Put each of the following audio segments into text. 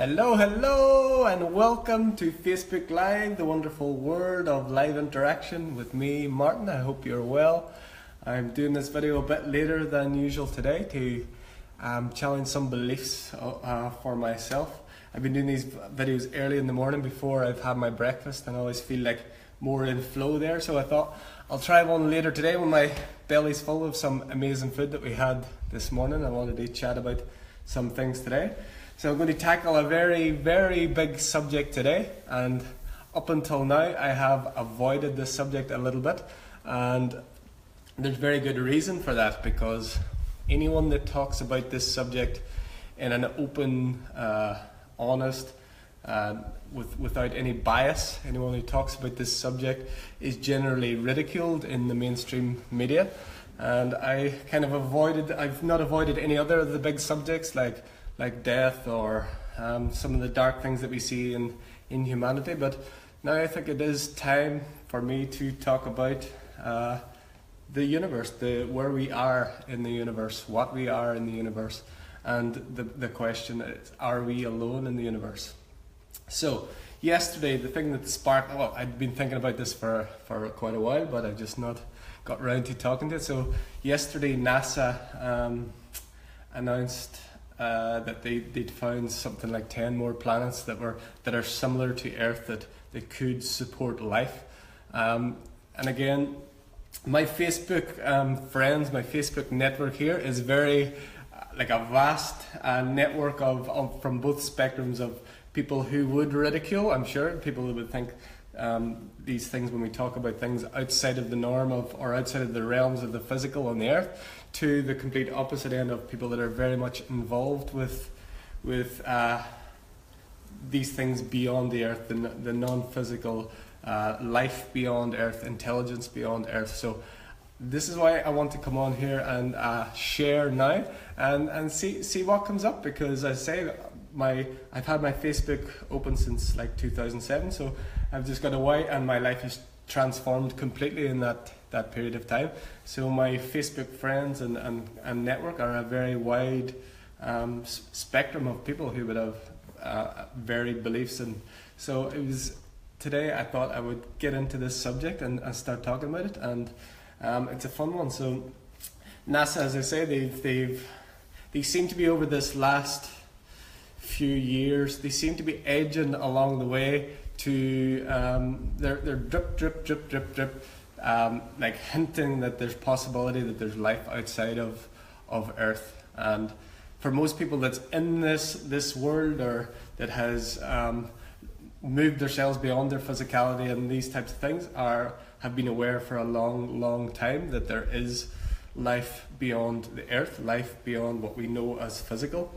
Hello, and welcome to Facebook Live, the wonderful world of live interaction with me, Martin. I hope you're well. I'm doing this video a bit later than usual today to challenge some beliefs for myself. I've been doing these videos early in the morning before I've had my breakfast, and I always feel like more in flow there. So I thought I'll try one later today when my belly's full of some amazing food that we had this morning. I wanted to chat about some things today. So I'm going to tackle a very big subject today, and up until now I have avoided this subject a little bit, and there's very good reason for that, because anyone that talks about this subject in an open, honest, without any bias, anyone who talks about this subject is generally ridiculed in the mainstream media. And I kind of I've not avoided any other of the big subjects like death or some of the dark things that we see in humanity, but now I think it is time for me to talk about the universe, where we are in the universe, what we are in the universe, and the question is, are we alone in the universe? So yesterday, the thing that sparked, well, I'd been thinking about this for quite a while, but I've just not got round to talking to it. So yesterday NASA announced that they'd found something like 10 more planets that are similar to Earth that could support life. And again, my Facebook friends, my Facebook network here is very like a vast network of from both spectrums of people who would ridicule, I'm sure, people who would think these things when we talk about things outside of the norm or outside of the realms of the physical on the earth, to the complete opposite end of people that are very much involved with these things beyond the earth, the non-physical life beyond earth, intelligence beyond earth. So this is why I want to come on here and share now and see what comes up, because I say I've had my Facebook open since like 2007, so I've just got a while, and my life has transformed completely in that period of time. So my Facebook friends and network are a very wide spectrum of people who would have varied beliefs, and so it was today I thought I would get into this subject and start talking about it, and it's a fun one. So NASA, as I say, they seem to be, over this last few years, they seem to be edging along the way to they're drip, like hinting that there's possibility that there's life outside of Earth. And for most people that's in this world, or that has moved themselves beyond their physicality and these types of things, have been aware for a long time that there is life beyond the Earth, life beyond what we know as physical.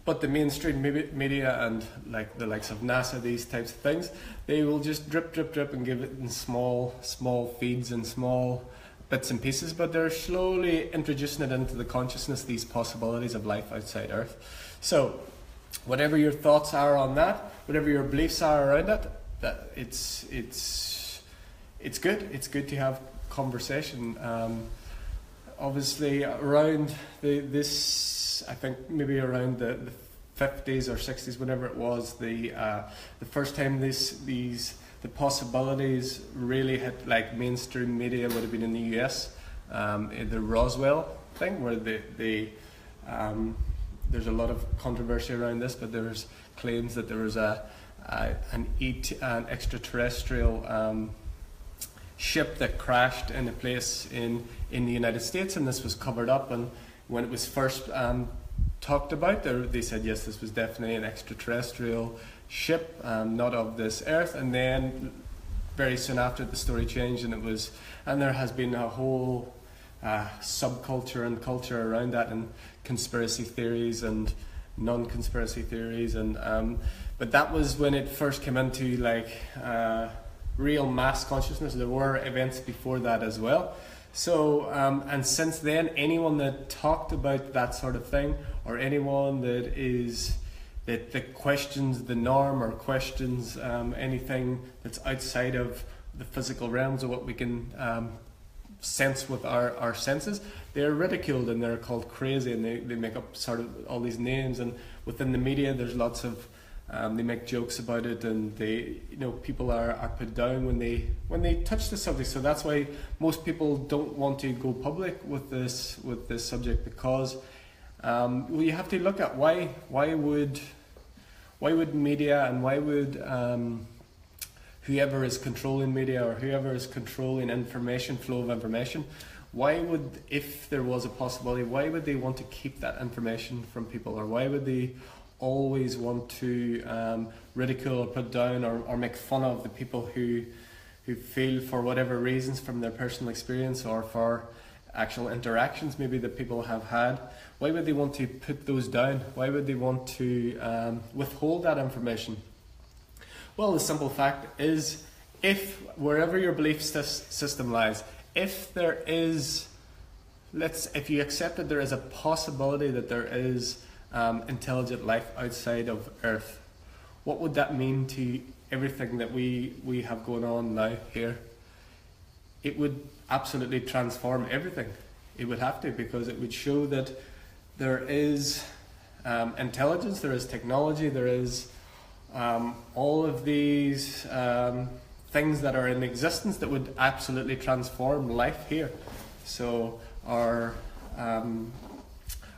But the mainstream media and like the likes of NASA, these types of things, they will just drip and give it in small feeds and small bits and pieces, but they're slowly introducing it into the consciousness, these possibilities of life outside Earth. So whatever your thoughts are on that, whatever your beliefs are around it, that it's good. It's good to have conversation. Obviously around this, I think maybe around the 50s or 60s, whenever it was, the first time the possibilities really hit like mainstream media would have been in the US, in the Roswell thing, where there's a lot of controversy around this, but there's claims that there was an extraterrestrial ship that crashed in a place in the United States, and this was covered up. And when it was first talked about, they said yes, this was definitely an extraterrestrial ship, not of this Earth. And then very soon after, the story changed, and there has been a whole subculture and culture around that, and conspiracy theories and non-conspiracy theories, and but that was when it first came into like real mass consciousness. There were events before that as well. So, and since then, anyone that talked about that sort of thing, or anyone that questions the norm, or questions anything that's outside of the physical realms of what we can sense with our senses, they're ridiculed and they're called crazy, and they make up sort of all these names. And within the media, there's lots of they make jokes about it, and people are put down when they touch the subject. So that's why most people don't want to go public with this subject, because you have to look at why would media, and why would whoever is controlling media, or whoever is controlling flow of information, why would, if there was a possibility, why would they want to keep that information from people? Or why would they always want to ridicule or put down or make fun of the people who feel, for whatever reasons, from their personal experience or for actual interactions maybe that people have had, why would they want to put those down? Why would they want to withhold that information? Well, the simple fact is, if wherever your belief system lies, if you accept that there is a possibility that there is intelligent life outside of Earth, what would that mean to everything that we have going on now here? It would absolutely transform everything. It would have to, because it would show that there is intelligence, there is technology, there is all of these things that are in existence that would absolutely transform life here. So our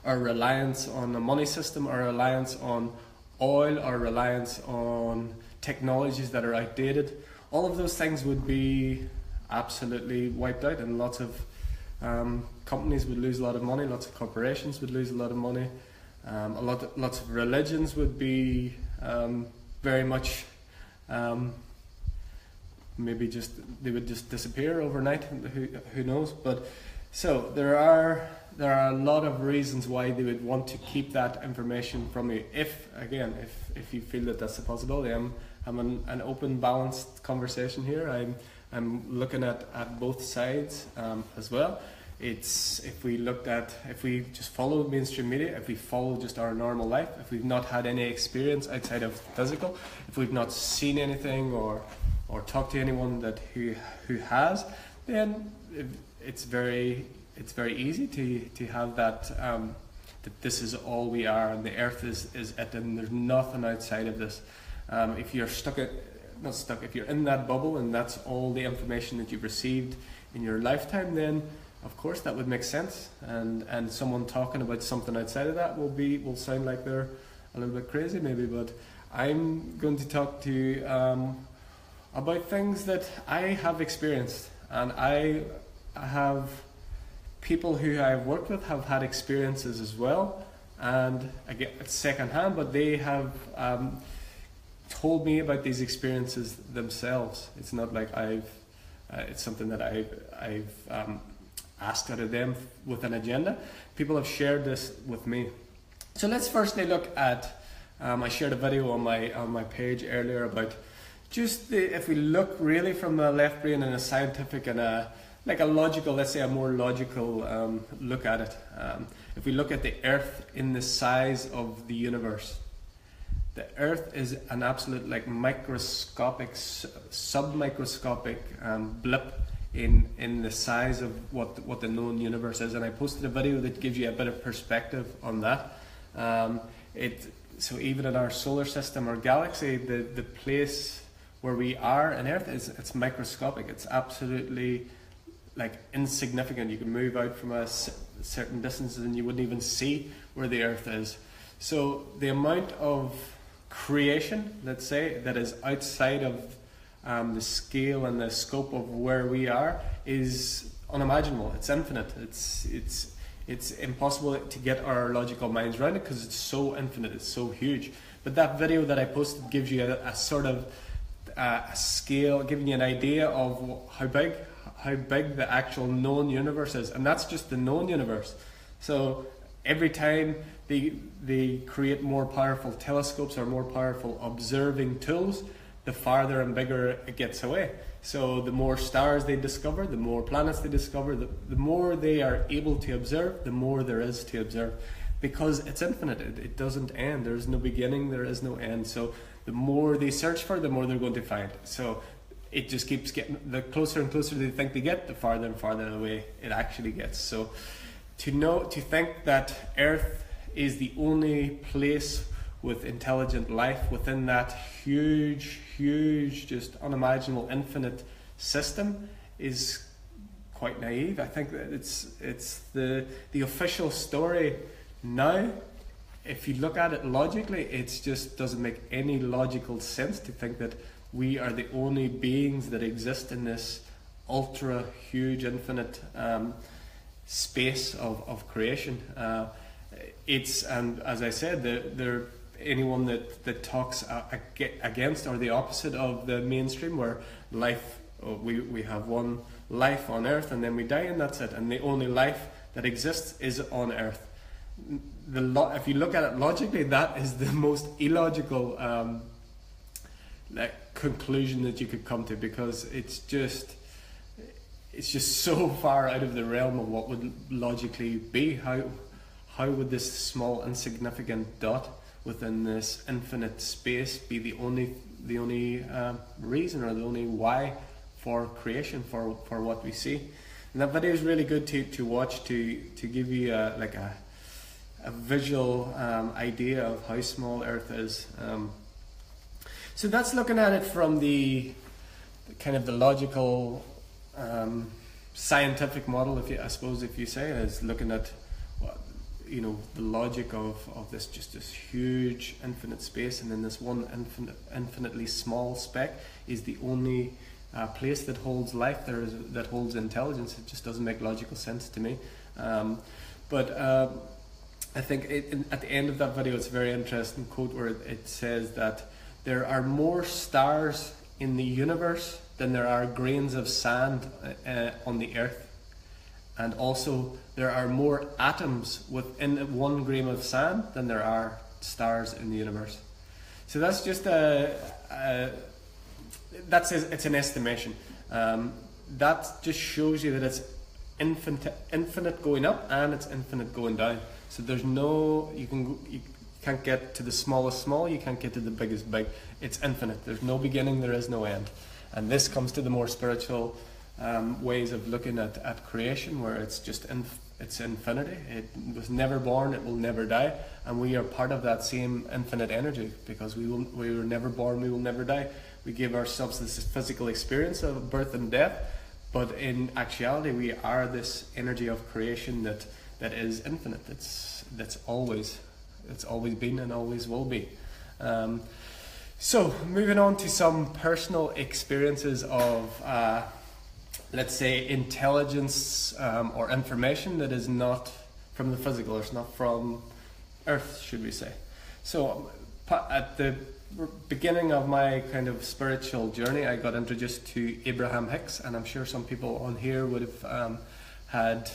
reliance on the money system, our reliance on oil, our reliance on technologies that are outdated, all of those things would be absolutely wiped out, and lots of companies would lose a lot of money, lots of corporations would lose a lot of money, lots of religions would be very much maybe they would just disappear overnight. Who knows? But so there are a lot of reasons why they would want to keep that information from you. If you feel that that's a possibility, I'm an open, balanced conversation here. I'm looking at both sides as well. If we just follow mainstream media, if we follow just our normal life, if we've not had any experience outside of physical, if we've not seen anything or talked to anyone who has, then it's very easy to have that that this is all we are, and the Earth is it, and there's nothing outside of this. If you're if you're in that bubble and that's all the information that you've received in your lifetime, then of course that would make sense, and someone talking about something outside of that will sound like they're a little bit crazy maybe. But I'm going to talk to you about things that I have experienced, and I have people who I've worked with have had experiences as well, and again it's second hand, but they have told me about these experiences themselves. It's not like it's something that I've asked out of them with an agenda. People have shared this with me. So let's firstly look at, I shared a video on my page earlier about just if we look really from the left brain and a scientific and a logical, let's say a more logical look at it. If we look at the Earth in the size of the universe, the Earth is an absolute microscopic, submicroscopic blip in the size of what the known universe is. And I posted a video that gives you a bit of perspective on that. So even in our solar system or galaxy, the place where we are in Earth it's microscopic. It's absolutely insignificant. You can move out from a certain distance and you wouldn't even see where the Earth is. So the amount of creation, let's say, that is outside of the scale and the scope of where we are is unimaginable. It's infinite. It's impossible to get our logical minds around it because it's so infinite. It's so huge. But that video that I posted gives you a sort of a scale, giving you an idea of how big the actual known universe is, and that's just the known universe. So every time they create more powerful telescopes or more powerful observing tools, the farther and bigger it gets away. So the more stars they discover, the more planets they discover, the more they are able to observe, the more there is to observe, because it's infinite. It doesn't end. There is no beginning, there is no end. So the more they search for, the more they're going to find. So it just keeps getting, the closer and closer they think they get, the farther and farther away it actually gets. So to think that Earth is the only place with intelligent life within that huge, just unimaginable, infinite system is quite naive. I think that it's the official story now. If you look at it logically, it just doesn't make any logical sense to think that we are the only beings that exist in this ultra huge, infinite space of creation. And as I said, there anyone that talks against or the opposite of the mainstream, where life, we have one life on Earth and then we die and that's it, and the only life that exists is on Earth. If you look at it logically, that is the most illogical conclusion that you could come to, because it's just so far out of the realm of what would logically be. How would this small insignificant dot within this infinite space be the only reason or the only why for creation, for what we see? And that video is really good to watch, to give you a visual idea of how small Earth is. So that's looking at it from the kind of the logical scientific model, if you say, is looking at the logic of this huge infinite space, and then this one infinitely small speck is the only place that holds life, that holds intelligence. It just doesn't make logical sense to me. But I think at the end of that video, it's a very interesting quote where it says that there are more stars in the universe than there are grains of sand on the Earth. And also, there are more atoms within 1 grain of sand than there are stars in the universe. So that's just it's an estimation. That just shows you that it's infinite going up and it's infinite going down. So there's you can't get to the smallest small, you can't get to the biggest big. It's infinite. There's no beginning, there is no end. And this comes to the more spiritual ways of looking at creation, where it's just it's infinity. It was never born, it will never die, and we are part of that same infinite energy, because we were never born, we will never die. We give ourselves this physical experience of birth and death, but in actuality we are this energy of creation that is infinite. It's always been and always will be. So moving on to some personal experiences of let's say intelligence or information that is not from the physical, or it's not from Earth, should we say. So at the beginning of my kind of spiritual journey, I got introduced to Abraham Hicks, and I'm sure some people on here would have heard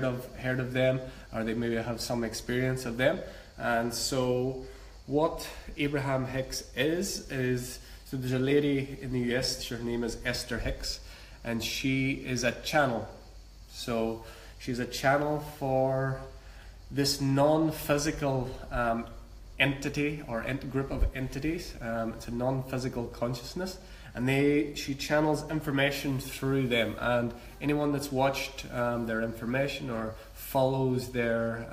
of them, or they maybe have some experience of them. And so what Abraham Hicks is so there's a lady in the US, her name is Esther Hicks, and she is a channel. So she's a channel for this non-physical entity or group of entities. It's a non-physical consciousness, and she channels information through them. And anyone that's watched their information or follows their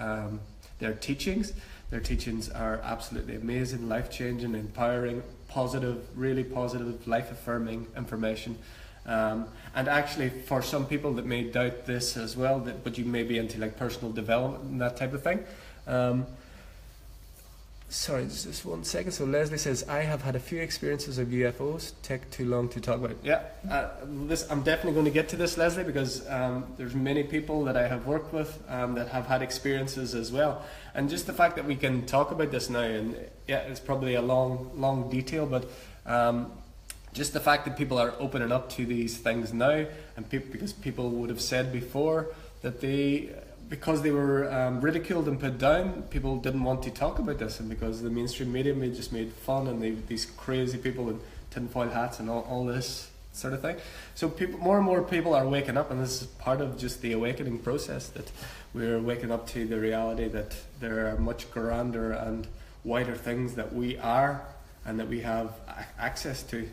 teachings, their teachings are absolutely amazing, life-changing, empowering, positive, really positive, life-affirming information. And actually, for some people that may doubt this as well, but you may be into like personal development and that type of thing. Sorry, just 1 second. So Leslie says, I have had a few experiences of UFOs. Take too long to talk about it. Yeah, I'm definitely going to get to this, Leslie, because there's many people that I have worked with that have had experiences as well. And just the fact that we can talk about this now, and yeah, it's probably a long detail, but just the fact that people are opening up to these things now, and because people would have said before that because they were ridiculed and put down, people didn't want to talk about this, and because the mainstream media just made fun, and these crazy people in tinfoil hats and all this sort of thing. So more and more people are waking up, and this is part of just the awakening process, that we're waking up to the reality that there are much grander and wider things that we are and that we have access to.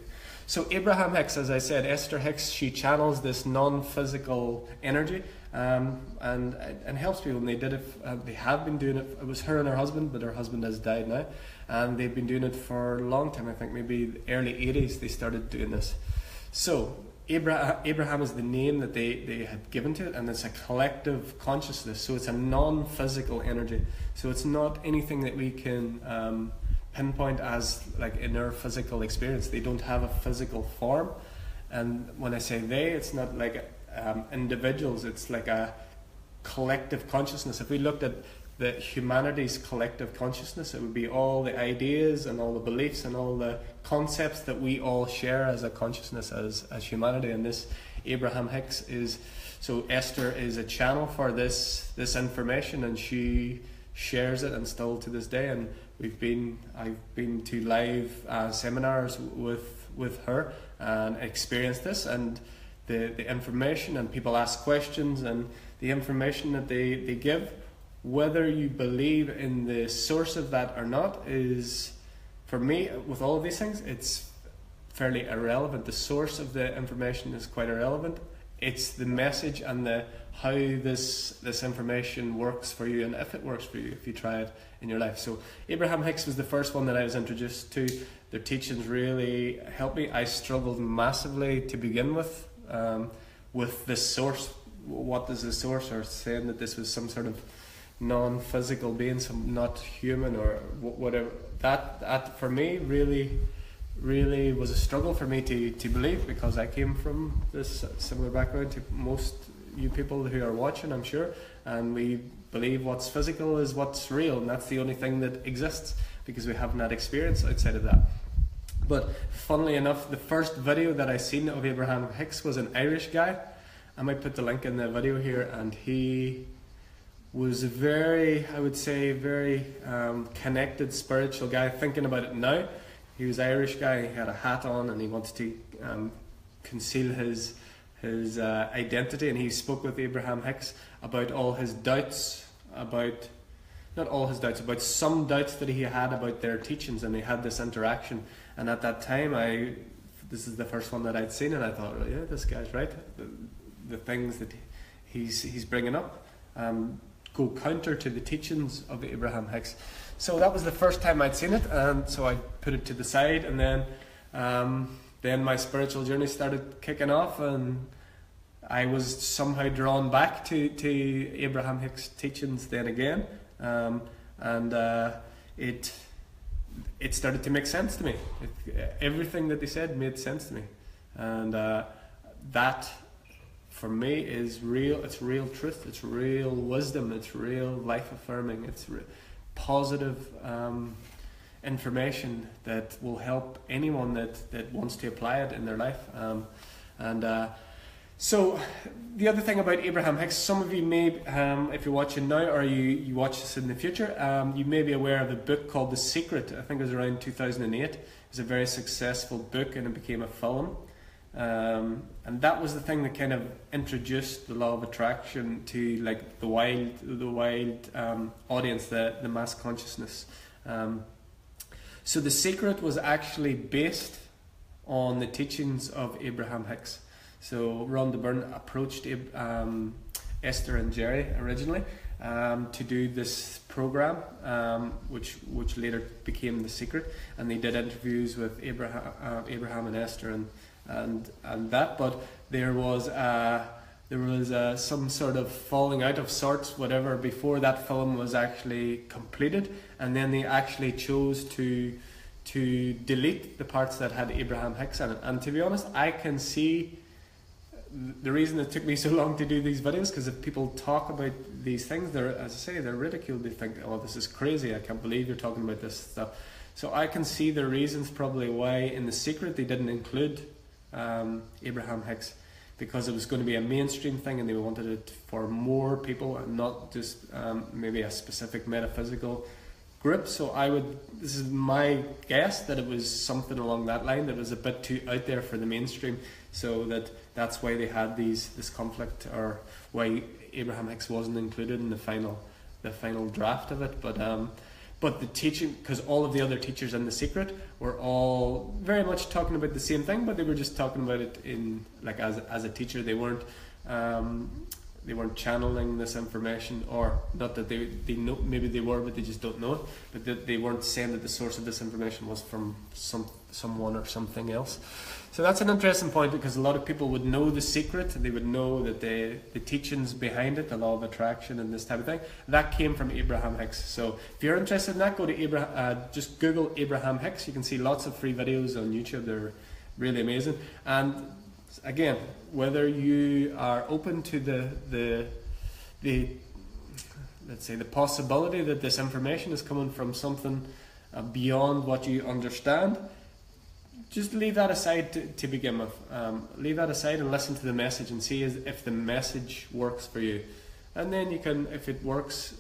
So Abraham Hicks, as I said, Esther Hicks, she channels this non-physical energy, and helps people. And they did it. They have been doing it. It was her and her husband, but her husband has died now, and they've been doing it for a long time. I think maybe the early 80s they started doing this. So Abraham is the name that they had given to it, and it's a collective consciousness. So it's a non-physical energy. So it's not anything that we can pinpoint as like in our physical experience. They don't have a physical form, and when I say they, it's not like individuals. It's like a collective consciousness. If we looked at the humanity's collective consciousness, it would be all the ideas and all the beliefs and all the concepts that we all share as a consciousness as humanity. And this Abraham Hicks is, so Esther is a channel for this information, and she shares it, and still to this day. And I've been to live seminars with her and experienced this, and the information, and people ask questions, and the information that they give, whether you believe in the source of that or not, is, for me, with all of these things, it's fairly irrelevant. The source of the information is quite irrelevant. It's the message and how this information works for you, and if it works for you, if you try it in your life. So Abraham Hicks was the first one that I was introduced to. Their teachings really helped me. I struggled massively to begin with this source. What is the source? Or saying that this was some sort of non-physical being, some not human or whatever. That for me really was a struggle for me to believe, because I came from this similar background to most you people who are watching, I'm sure, and we believe what's physical is what's real, and that's the only thing that exists, because we haven't had experience outside of that. But funnily enough, the first video that I seen of Abraham Hicks was an Irish guy. I might put the link in the video here, and he was very connected spiritual guy. Thinking about it now, he was Irish guy. He had a hat on, and he wanted to conceal his identity. And he spoke with Abraham Hicks about all his doubts, about some doubts that he had about their teachings, and they had this interaction. And at that time, this is the first one that I'd seen, and I thought, oh, yeah, this guy's right. The things that he's bringing up go counter to the teachings of Abraham Hicks. So that was the first time I'd seen it, and so I put it to the side, and then my spiritual journey started kicking off, and I was somehow drawn back to Abraham Hicks' teachings then again, and it started to make sense to me. Everything that they said made sense to me, and that, for me, is real. It's real truth. It's real wisdom. It's real life affirming. It's positive information that will help anyone that wants to apply it in their life. So the other thing about Abraham Hicks, some of you may, if you're watching now or you watch this in the future, you may be aware of a book called The Secret. I think it was around 2008. It was a very successful book, and it became a film. And that was the thing that kind of introduced the law of attraction to like the wild audience, the mass consciousness. So The Secret was actually based on the teachings of Abraham Hicks. So Rhonda Byrne approached Esther and Jerry originally to do this program, which later became The Secret, and they did interviews with Abraham and Esther and that, but there was some sort of falling out of sorts, whatever, before that film was actually completed, and then they actually chose to delete the parts that had Abraham Hicks in it. And to be honest, I can see the reason it took me so long to do these videos, because if people talk about these things, they're, as I say, they're ridiculed. They think, oh, this is crazy, I can't believe you're talking about this stuff. So I can see the reasons probably why in The Secret they didn't include Abraham Hicks, because it was going to be a mainstream thing, and they wanted it for more people and not just maybe a specific metaphysical group. So this is my guess, that it was something along that line, that was a bit too out there for the mainstream, so that's why they had this conflict, or why Abraham Hicks wasn't included in the final draft of it. But But the teaching, because all of the other teachers in The Secret were all very much talking about the same thing, but they were just talking about it in like as a teacher. They weren't channeling this information, or not that they know, maybe they were, but they just don't know it. But that they weren't saying that the source of this information was from someone or something else. So that's an interesting point, because a lot of people would know The Secret. They would know that the teachings behind it, the law of attraction and this type of thing, that came from Abraham Hicks. So if you're interested in that, go to just Google Abraham Hicks. You can see lots of free videos on YouTube. They're really amazing. And again, whether you are open to the let's say the possibility that this information is coming from something beyond what you understand, just leave that aside to begin with. Leave that aside and listen to the message and see if the message works for you. And then you can, if it works,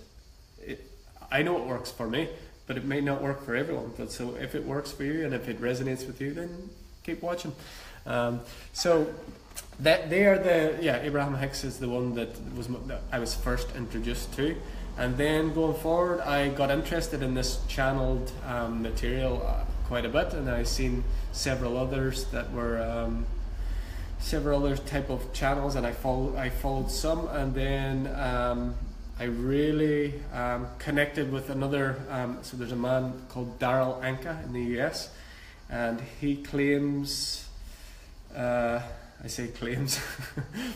I know it works for me, but it may not work for everyone. But so if it works for you and if it resonates with you, then keep watching. So that they are Abraham Hicks is the one that I was first introduced to. And then going forward, I got interested in this channeled material quite a bit, and I've seen several others that were several other type of channels, and I followed some, and then I really connected with another. So there's a man called Darryl Anka in the US, and he claims. I say claims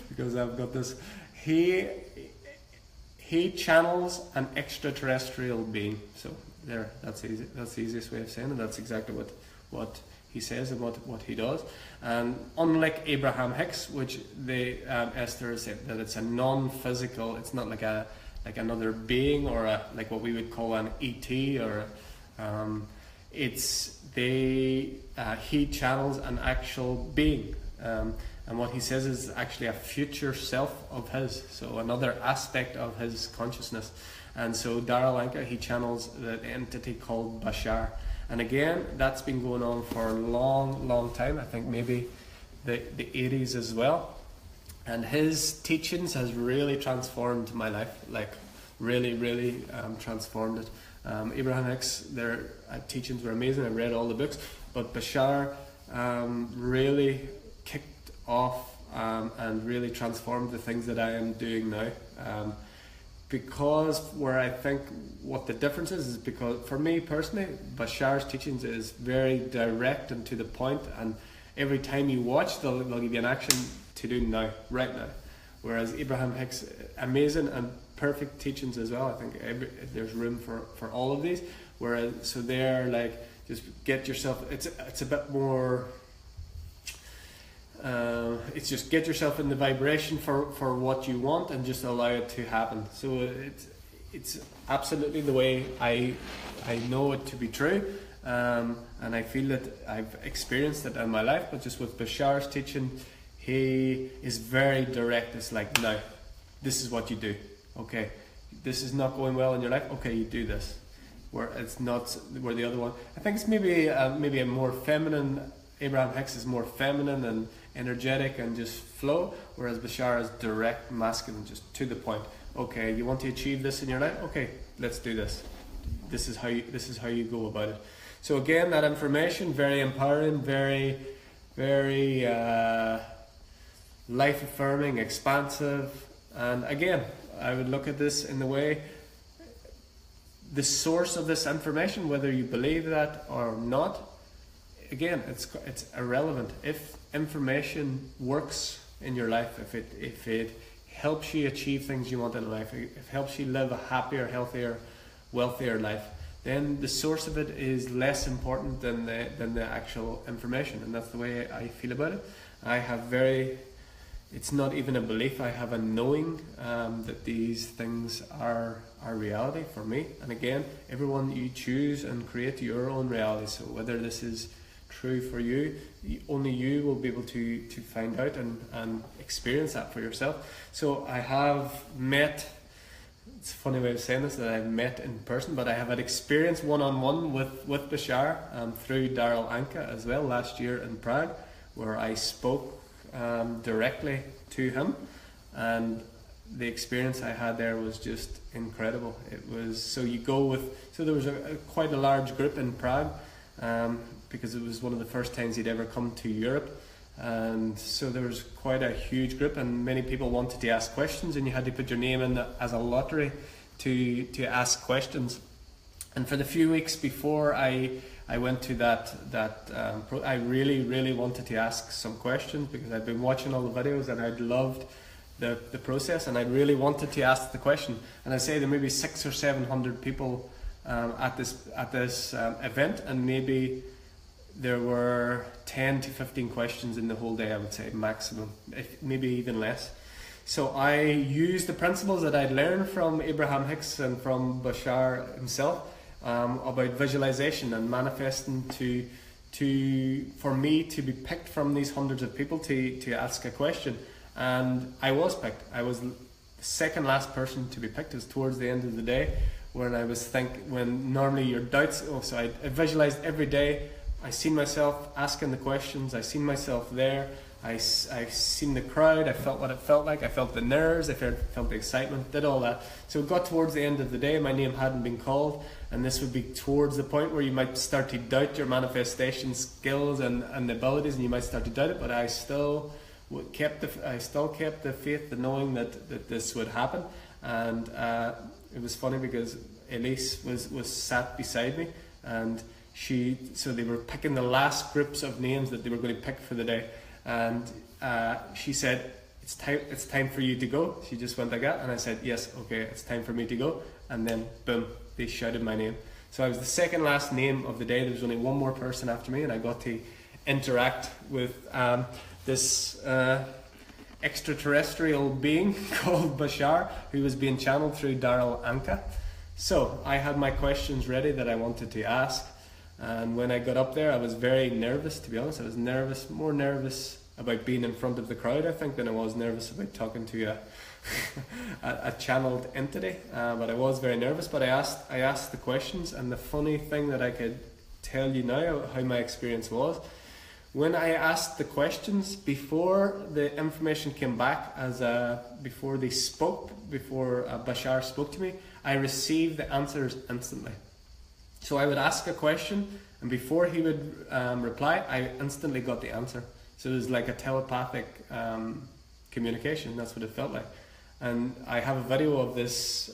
because I've got this. He channels an extraterrestrial being. So there, that's easy. That's the easiest way of saying it. That's exactly what he says and what he does. And unlike Abraham Hicks, which Esther said that it's a non-physical. It's not like another being or like what we would call an ET or. He channels an actual being. And what he says is actually a future self of his, so another aspect of his consciousness. And so Darryl Anka, he channels the entity called Bashar. And again, that's been going on for a long time. I think maybe the 80s as well. And his teachings has really transformed my life, like really transformed it. Abraham Hicks, their teachings were amazing. I read all the books, but Bashar really kicked off and really transformed the things that I am doing now. Because where I think what the difference is because for me personally, Bashar's teachings is very direct and to the point, and every time you watch, they'll give you an action to do now, right now. Whereas Abraham Hicks, amazing and perfect teachings as well. I think there's room for all of these. Whereas, so they're like, just get yourself, it's a bit more, it's just get yourself in the vibration for what you want and just allow it to happen. So it's absolutely the way I know it to be true. And I feel that I've experienced it in my life, but just with Bashar's teaching, he is very direct. It's like, now, this is what you do. Okay, this is not going well in your life. Okay, you do this. Where it's not, where the other one, I think it's maybe a more feminine. Abraham Hicks is more feminine and energetic and just flow, whereas Bashar is direct, masculine, just to the point. Okay, you want to achieve this in your life? Okay, let's do this. This is how you go about it. So again, that information, very empowering, very life affirming, expansive, and again, I would look at this in the way, the source of this information, whether you believe that or not, again, it's irrelevant. If information works in your life, if it helps you achieve things you want in life, if it helps you live a happier, healthier, wealthier life, then the source of it is less important than the actual information. And that's the way I feel about it. I have it's not even a belief, I have a knowing that these things are reality for me. And again, everyone, you choose and create your own reality. So whether this is true for you, only you will be able to find out and experience that for yourself. So I have met, it's a funny way of saying this, that I've met in person, but I have had experience one-on-one with Bashar through Darryl Anka as well last year in Prague, where I spoke directly to him, and the experience I had there was just incredible. It was, so there was quite a large group in Prague, because it was one of the first times he'd ever come to Europe. And so there was quite a huge group, and many people wanted to ask questions, and you had to put your name in as a lottery to ask questions. And for the few weeks before I went to I really wanted to ask some questions, because I'd been watching all the videos and I'd loved the process, and I really wanted to ask the question. And I say there may be 600 or 700 people at this event, and maybe there were 10 to 15 questions in the whole day, I would say, maximum, maybe even less. So I used the principles that I'd learned from Abraham Hicks and from Bashar himself, about visualization and manifesting for me to be picked from these hundreds of people to ask a question. And I was picked. I was the second last person to be picked. It was towards the end of the day when when normally your doubts, so I visualized every day. I seen myself asking the questions. I seen myself there. I seen the crowd. I felt what it felt like. I felt the nerves. I felt the excitement. Did all that. So it got towards the end of the day. My name hadn't been called, and this would be towards the point where you might start to doubt your manifestation skills and the abilities, and you might start to doubt it. But I still kept the faith, the knowing that this would happen. And it was funny because Elise was sat beside me, and so they were picking the last groups of names that they were going to pick for the day. And she said, it's time for you to go. She just went like that, and I said, yes, okay, it's time for me to go. And then boom, they shouted my name. So I was the second last name of the day. There was only one more person after me, and I got to interact with this extraterrestrial being called Bashar, who was being channeled through Daryl Anka. So I had my questions ready that I wanted to ask. And when I got up there, I was very nervous, to be honest. I was more nervous about being in front of the crowd, I think, than I was nervous about talking to a channeled entity. But I was very nervous. But I asked the questions, and the funny thing that I could tell you now how my experience was, when I asked the questions before the information came back, before Bashar spoke to me, I received the answers instantly. So I would ask a question, and before he would reply, I instantly got the answer. So it was like a telepathic communication. That's what it felt like. And I have a video of this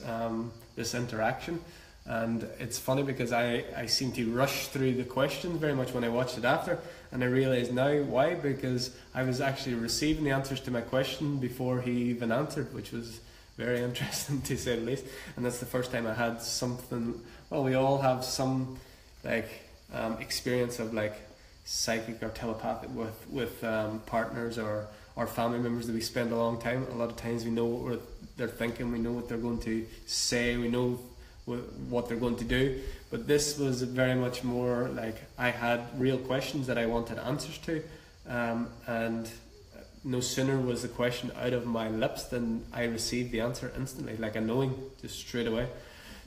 interaction, and it's funny because I seem to rush through the questions very much when I watched it after, and I realize now why, because I was actually receiving the answers to my question before he even answered, which was very interesting to say the least. And that's the first time I had something. Well, we all have some experience of psychic or telepathic with partners or family members that we spend a long time. A lot of times we know what they're thinking, we know what they're going to say, we know what they're going to do. But this was very much more like I had real questions that I wanted answers to, and no sooner was the question out of my lips than I received the answer instantly, like a knowing, just straight away.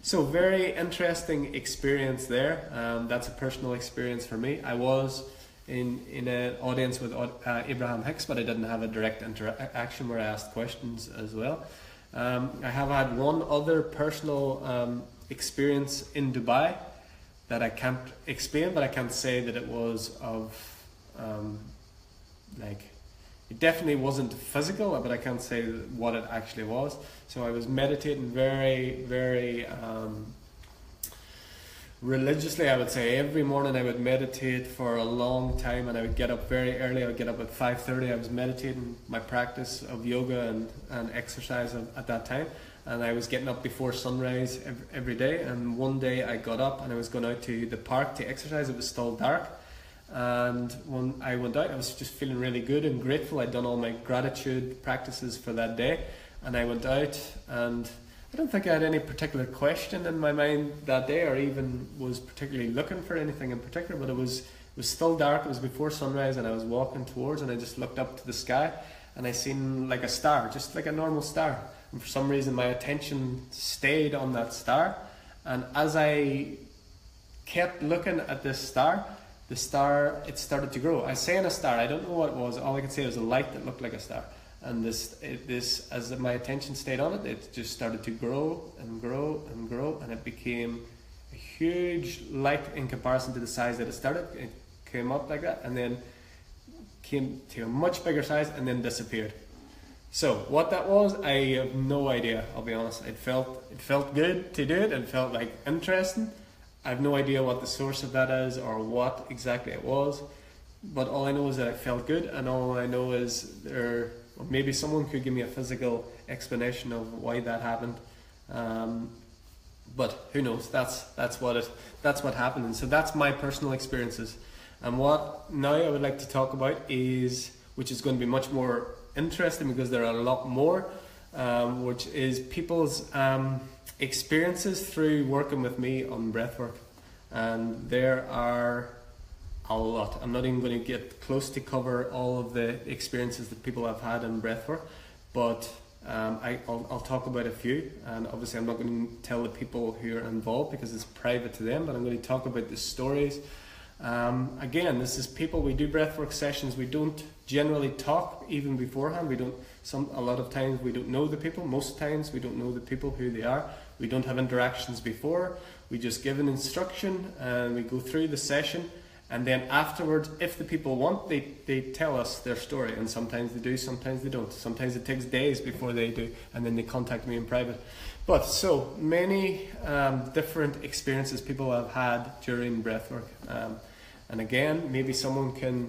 So very interesting experience there. That's a personal experience for me. I was in an audience with Abraham Hicks, but I didn't have a direct interaction where I asked questions as well. I have had one other personal experience in Dubai that I can't explain, but I can say that it was it definitely wasn't physical, but I can't say what it actually was. So I was meditating very, very religiously, I would say. Every morning I would meditate for a long time, and I would get up very early. I would get up at 5:30. I was meditating, my practice of yoga and exercise at that time. And I was getting up before sunrise every day. And one day I got up and I was going out to the park to exercise. It was still dark. And when I went out, I was just feeling really good and grateful. I'd done all my gratitude practices for that day, and I went out, and I don't think I had any particular question in my mind that day, or even was particularly looking for anything in particular, but it was still dark. It was before sunrise, and I was walking towards, and I just looked up to the sky, and I seen like a star, just like a normal star, and for some reason my attention stayed on that star. And as I kept looking at this star, it started to grow. I was saying a star, I don't know what it was. All I could say was a light that looked like a star. and this as my attention stayed on it, it just started to grow and grow and grow, and it became a huge light in comparison to the size that it started. It came up like that, and then came to a much bigger size, and then disappeared. So what that was, I have no idea, I'll be honest. It felt good to do it, and felt like interesting. I have no idea what the source of that is or what exactly it was, but all I know is that it felt good, and all I know is maybe someone could give me a physical explanation of why that happened. But who knows? That's what happened, and so that's my personal experiences. And what now I would like to talk about is, which is going to be much more interesting because there are a lot more, which is people's experiences through working with me on breathwork. And there are a lot. I'm not even going to get close to cover all of the experiences that people have had in breathwork, but I'll talk about a few. And obviously I'm not going to tell the people who are involved because it's private to them, but I'm going to talk about the stories. Again, this is people, we do breathwork sessions, we don't generally talk even beforehand. A lot of times we don't know the people, most times we don't know the people, who they are. We don't have interactions before, we just give an instruction and we go through the session, and then afterwards, if the people want, they tell us their story, and sometimes they do, sometimes they don't. Sometimes it takes days before they do, and then they contact me in private. But so many different experiences people have had during breathwork, and again, maybe someone can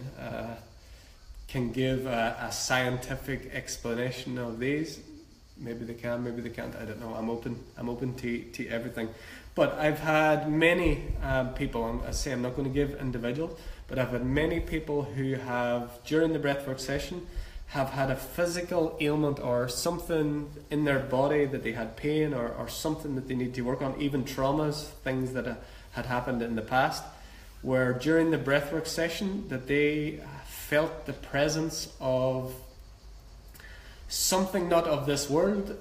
give a scientific explanation of these. Maybe they can, maybe they can't. I don't know. I'm open to everything. But I've had many people. I say I'm not going to give individuals, but I've had many people who have during the breathwork session have had a physical ailment or something in their body that they had pain or something that they need to work on, even traumas, things that had happened in the past, where during the breathwork session that they felt the presence of something not of this world.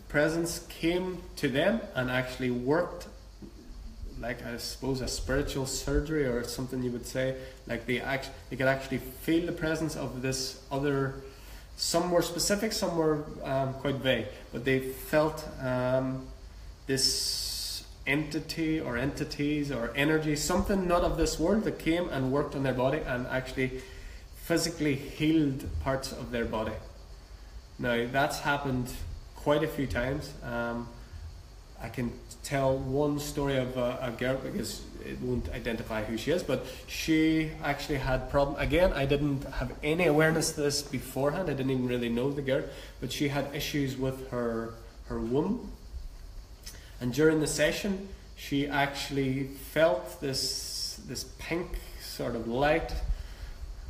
Presence came to them and actually worked like, I suppose, a spiritual surgery or something you would say. Like they could actually feel the presence of this other. Some were specific, some were quite vague, but they felt this entity or entities or energy, something not of this world, that came and worked on their body and actually physically healed parts of their body. Now that's happened quite a few times. I can tell one story of a girl, because it won't identify who she is, but she actually had problem. Again, I didn't have any awareness of this beforehand. I didn't even really know the girl, but she had issues with her womb. And during the session, she actually felt this pink sort of light.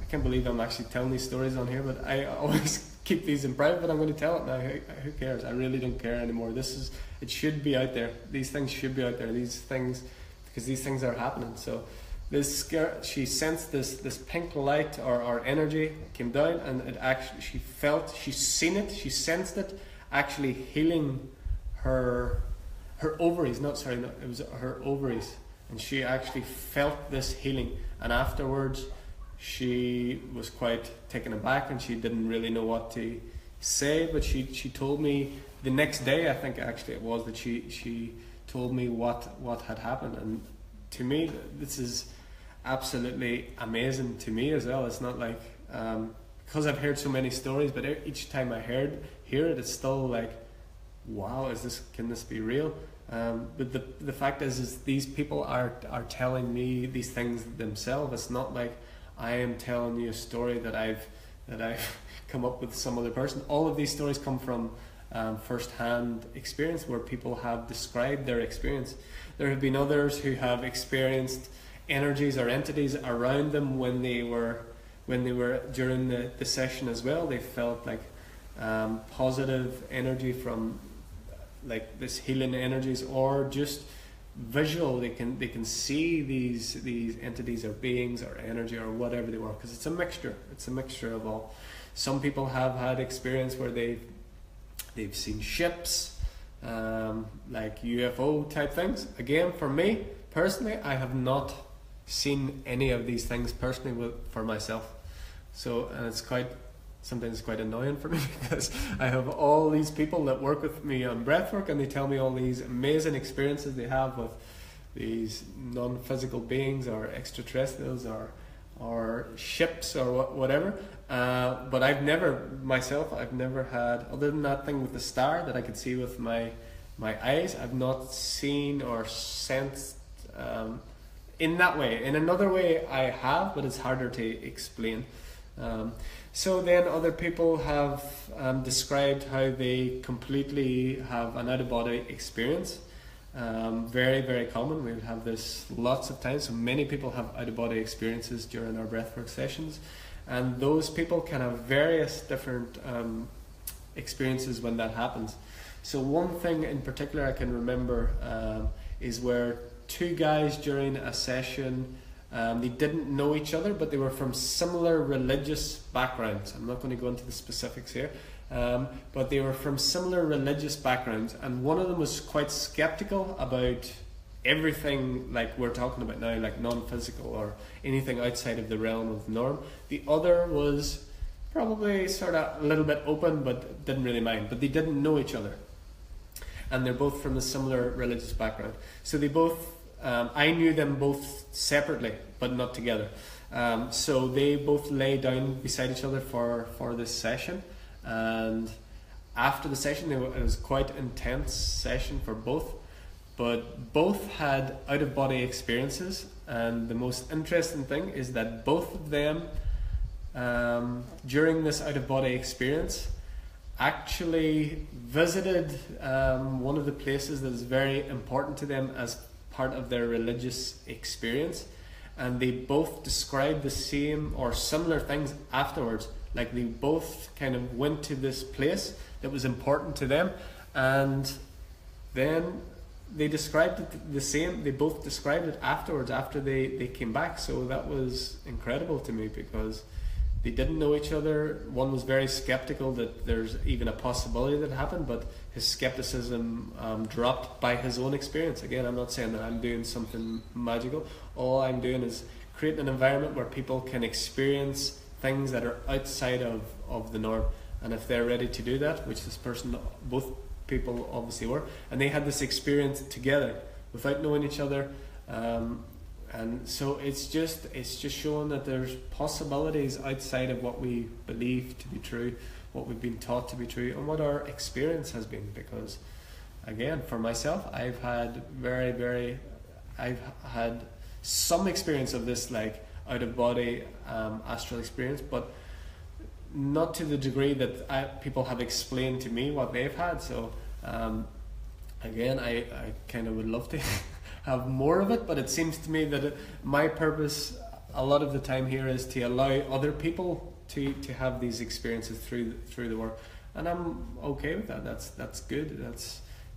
I can't believe I'm actually telling these stories on here, but I always keep these in private, but I'm going to tell it now. Who cares? I really don't care anymore. It should be out there. These things should be out there. These things, because these things are happening. So this girl, she sensed this pink light or energy came down, and it actually, she sensed it actually healing her ovaries. It was her ovaries, and she actually felt this healing. And afterwards, she was quite taken aback, and she didn't really know what to say. But she told me the next day, I think actually it was, that she told me what had happened. And to me, this is absolutely amazing to me as well. It's not like because I've heard so many stories, but each time I hear it, it's still like, wow, can this be real? But the fact is these people are telling me these things themselves. It's not like I am telling you a story that I've come up with some other person. All of these stories come from first-hand experience, where people have described their experience. There have been others who have experienced energies or entities around them when they were during the session as well. They felt like positive energy from like this healing energies, or just visual. They can see these entities or beings or energy or whatever they were, because it's a mixture of all. Some people have had experience where they've seen ships, like UFO type things. Again, for me personally, I have not seen any of these things personally for myself. So, and it's quite sometimes it's quite annoying for me because I have all these people that work with me on breathwork, and they tell me all these amazing experiences they have with these non-physical beings or extraterrestrials or ships or whatever. But I've never had, other than that thing with the star that I could see with my eyes, I've not seen or sensed in that way. In another way I have, but it's harder to explain. So then other people have described how they completely have an out-of-body experience. Very, very common. We have this lots of times. So many people have out-of-body experiences during our breathwork sessions, and those people can have various different experiences when that happens. So one thing in particular I can remember is where two guys during a session, they didn't know each other, but they were from similar religious backgrounds. I'm not going to go into the specifics here, but they were from similar religious backgrounds, and one of them was quite skeptical about everything like we're talking about now, like non-physical or anything outside of the realm of the norm. The other was probably sort of a little bit open, but didn't really mind, but they didn't know each other. And they're both from a similar religious background. So they both, I knew them both separately, but not together. So they both lay down beside each other for this session. And after the session, it was quite an intense session for both. But both had out-of-body experiences. And the most interesting thing is that both of them, during this out-of-body experience, actually visited one of the places that is very important to them as part of their religious experience, and they both described the same or similar things afterwards. Like they both kind of went to this place that was important to them, and then they described it the same. They both described it afterwards after they came back. So that was incredible to me because they didn't know each other. One was very skeptical that there's even a possibility that happened, but his skepticism dropped by his own experience. Again, I'm not saying that I'm doing something magical. All I'm doing is creating an environment where people can experience things that are outside of the norm. And if they're ready to do that, which this person, both people obviously were, and they had this experience together without knowing each other. And so it's just showing that there's possibilities outside of what we believe to be true, what we've been taught to be true, and what our experience has been. Because again, for myself, I've had some experience of this, like out of body astral experience, but not to the degree that people have explained to me what they've had. So again, I kind of would love to have more of it, but it seems to me that my purpose a lot of the time here is to allow other people to have these experiences through the work, and I'm okay with that. That's good. And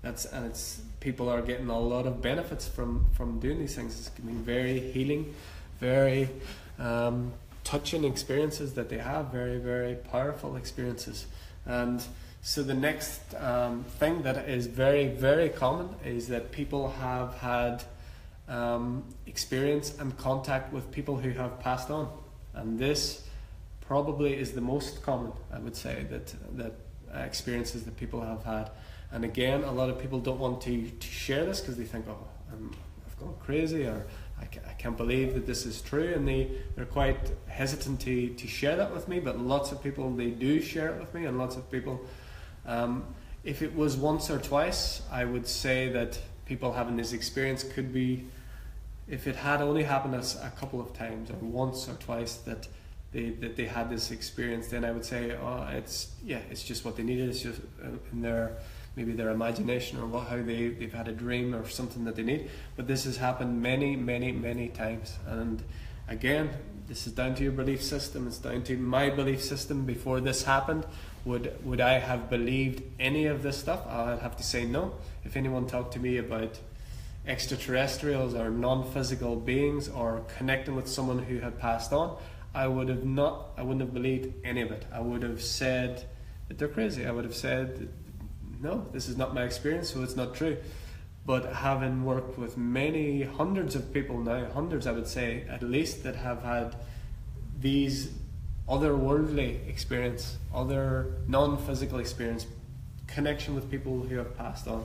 it's people are getting a lot of benefits from doing these things. It's giving very healing, very touching experiences that they have, very, very powerful experiences. And so the next thing that is very, very common is that people have had experience and contact with people who have passed on, and this probably is the most common, I would say, that experiences that people have had. And again, a lot of people don't want to share this because they think, oh, I've gone crazy, or I can't believe that this is true, and they're quite hesitant to share that with me. But lots of people, they do share it with me, and lots of people, if it was once or twice, I would say that people having this experience could be, if it had only happened a couple of times or once or twice that they had this experience, then I would say, oh, it's just what they needed. It's just in maybe their imagination, or how they've had a dream or something that they need. But this has happened many, many, many times. And again, this is down to your belief system. It's down to my belief system. Before this happened, would I have believed any of this stuff? I'd have to say no. If anyone talked to me about extraterrestrials or non-physical beings or connecting with someone who had passed on, I wouldn't have believed any of it. I would have said that they're crazy. I would have said, no, this is not my experience, so it's not true. But having worked with many hundreds of people now, hundreds I would say at least, that have had these otherworldly experience, other non-physical experience, connection with people who have passed on.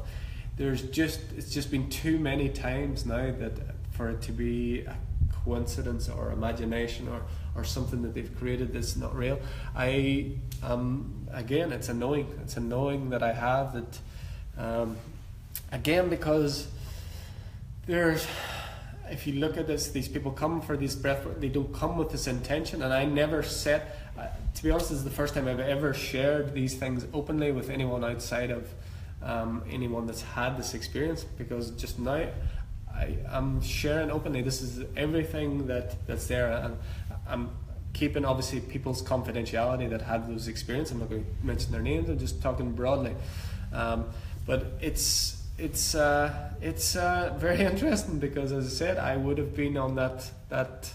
It's just been too many times now that for it to be a coincidence or imagination or something that they've created that's not real. Again, it's annoying that I have that, again, because if you look at this, these people come for these breathwork, they don't come with this intention, and I never said, to be honest, this is the first time I've ever shared these things openly with anyone outside of anyone that's had this experience, because just now I'm sharing openly. This is everything that's there, and I'm keeping obviously people's confidentiality that had those experiences. I'm not going to mention their names, I'm just talking broadly, but it's very interesting, because as I said, I would have been on that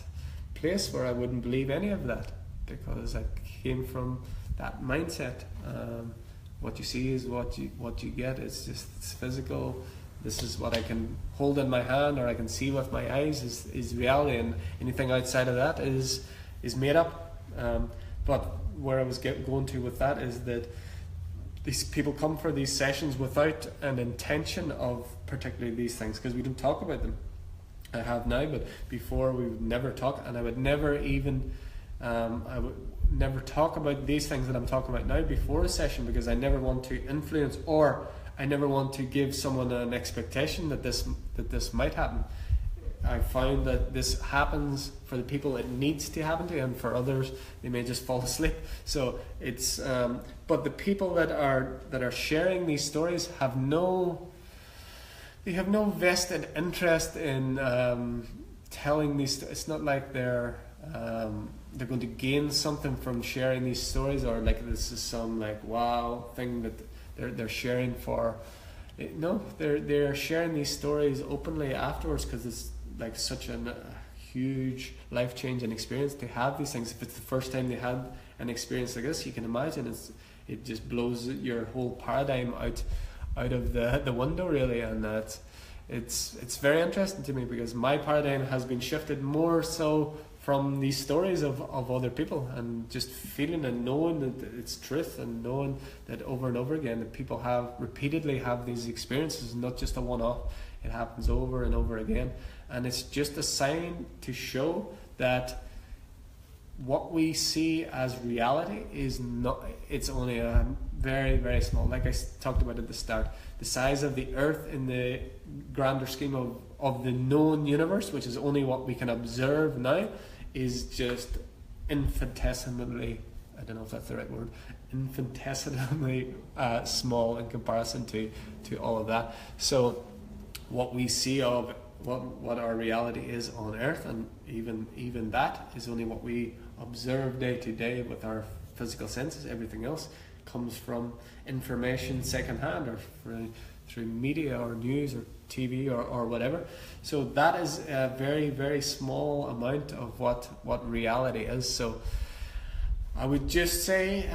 place where I wouldn't believe any of that, because I came from that mindset. What you see is what you get. It's physical. This is what I can hold in my hand or I can see with my eyes is reality, and anything outside of that is made up. But where I was going to with that is that these people come for these sessions without an intention of particularly these things, because we don't talk about them. I have now, but before we would never talk, and I would never even I would never talk about these things that I'm talking about now before a session, because I never want to influence, or I never want to give someone an expectation that this might happen. I found that this happens for the people it needs to happen to, and for others they may just fall asleep. So it's but the people that are sharing these stories have no vested interest in telling these. It's not like they're going to gain something from sharing these stories, or like this is some like wow thing that they're sharing for. No, they're sharing these stories openly afterwards, because it's like such a huge life-changing experience to have these things. If it's the first time they had an experience like this, you can imagine it just blows your whole paradigm out of the window really, and it's very interesting to me, because my paradigm has been shifted more so from these stories of other people, and just feeling and knowing that it's truth, and knowing that over and over again that people repeatedly have these experiences, not just a one-off. It happens over and over again, and it's just a sign to show that what we see as reality is not. It's only a very, very small, like I talked about at the start, the size of the earth in the grander scheme of the known universe, which is only what we can observe now, is just infinitesimally, I don't know if that's the right word, infinitesimally small in comparison to all of that. So what we see of what our reality is on earth, and even that is only what we observe day to day with our physical senses. Everything else comes from information secondhand, or through media or news or TV or whatever. So that is a very, very small amount of what reality is. So I would just say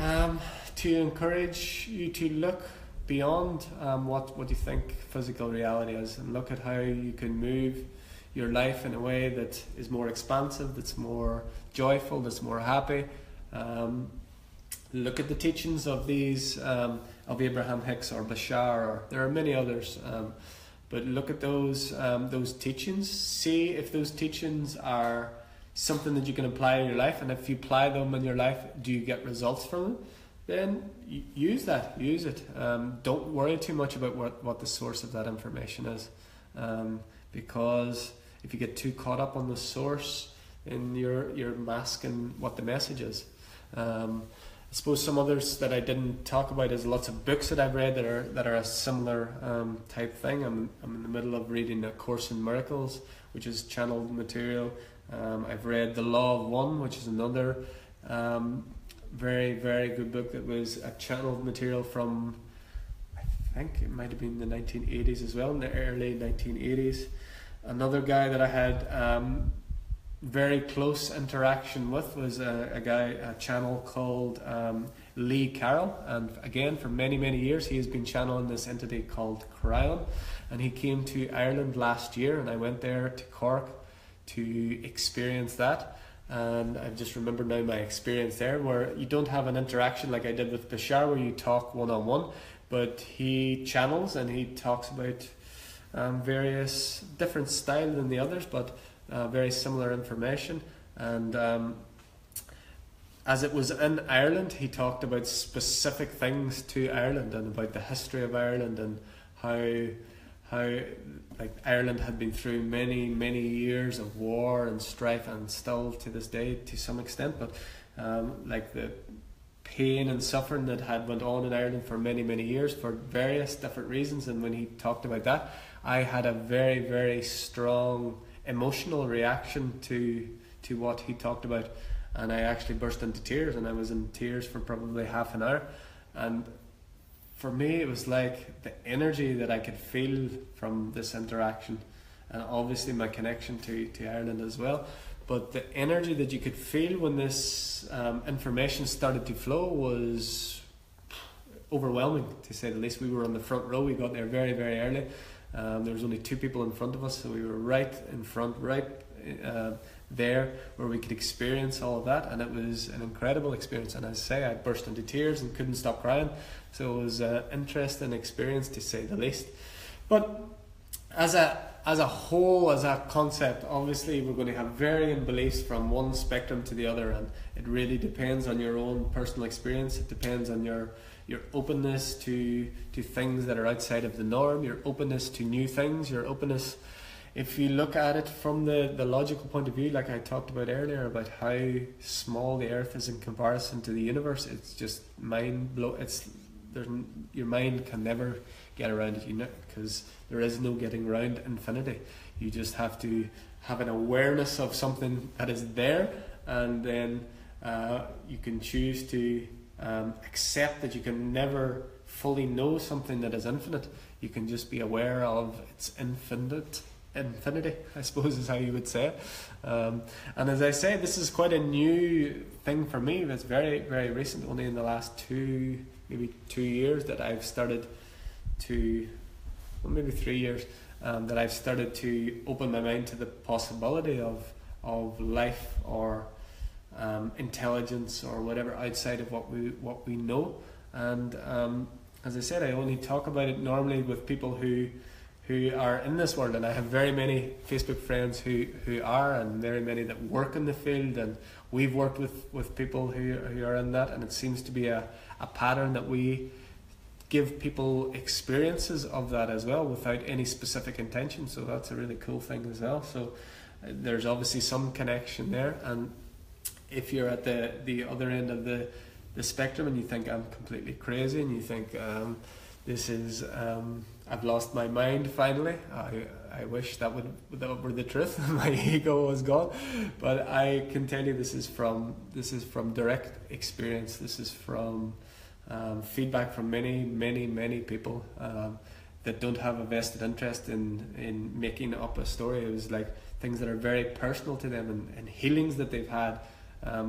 to encourage you to look beyond what you think physical reality is, and look at how you can move your life in a way that is more expansive, that's more joyful, that's more happy. Look at the teachings of these of Abraham Hicks or Bashar, or there are many others, but look at those teachings. See if those teachings are something that you can apply in your life, and if you apply them in your life, do you get results from them? Then use it. Don't worry too much about what the source of that information is, because if you get too caught up on the source, then you're masking what the message is. I suppose some others that I didn't talk about is lots of books that I've read that are a similar type thing. I'm in the middle of reading A Course in Miracles, which is channeled material. I've read The Law of One, which is another very, very good book that was a channeled material from, I think it might have been the 1980s as well, in the early 1980s. Another guy that I had very close interaction with was a channel called Lee Carroll, and again for many years he has been channeling this entity called Cryon, and he came to Ireland last year, and I went there to Cork to experience that. And I've just remembered now my experience there, where you don't have an interaction like I did with Bashar, where you talk one-on-one, but he channels and he talks about various different style than the others, but very similar information. And as it was in Ireland, he talked about specific things to Ireland and about the history of Ireland, and how like Ireland had been through many years of war and strife, and still to this day to some extent, but like the pain and suffering that had went on in Ireland for many years for various different reasons. And when he talked about that, I had a very strong emotional reaction to what he talked about, and I actually burst into tears, and I was in tears for probably half an hour. And for me, it was like the energy that I could feel from this interaction, and obviously my connection to Ireland as well. But the energy that you could feel when this information started to flow was overwhelming, to say the least. We were on the front row. We got there very early. There was only 2 people in front of us, so we were right in front, there where we could experience all of that, and it was an incredible experience. And as I say, I burst into tears and couldn't stop crying, so it was an interesting experience, to say the least. But as a whole, as a concept, obviously we're going to have varying beliefs from one spectrum to the other, and it really depends on your own personal experience. It depends on your openness to things that are outside of the norm, your openness to new things, your openness. If you look at it from the logical point of view, like I talked about earlier, about how small the Earth is in comparison to the universe, it's just your mind can never get around it, because there is no getting around infinity. You just have to have an awareness of something that is there, and then you can choose to accept that you can never fully know something that is infinite. You can just be aware of its infinity, I suppose is how you would say it. And as I say, this is quite a new thing for me. It's very recent, only in the last maybe 2 years that I've started to, well, maybe 3 years, that I've started to open my mind to the possibility of life or intelligence or whatever outside of what we know. And as I said, I only talk about it normally with people who are in this world, and I have very many Facebook friends who are, and very many that work in the field, and we've worked with people who are in that, and it seems to be a pattern that we give people experiences of that as well without any specific intention. So that's a really cool thing as well. So there's obviously some connection there. And if you're at the other end of the spectrum and you think I'm completely crazy, and you think this is I've lost my mind finally, I wish that were the truth. My ego was gone, but I can tell you this is from direct experience. This is from feedback from many people that don't have a vested interest in making up a story. It was like things that are very personal to them, and healings that they've had,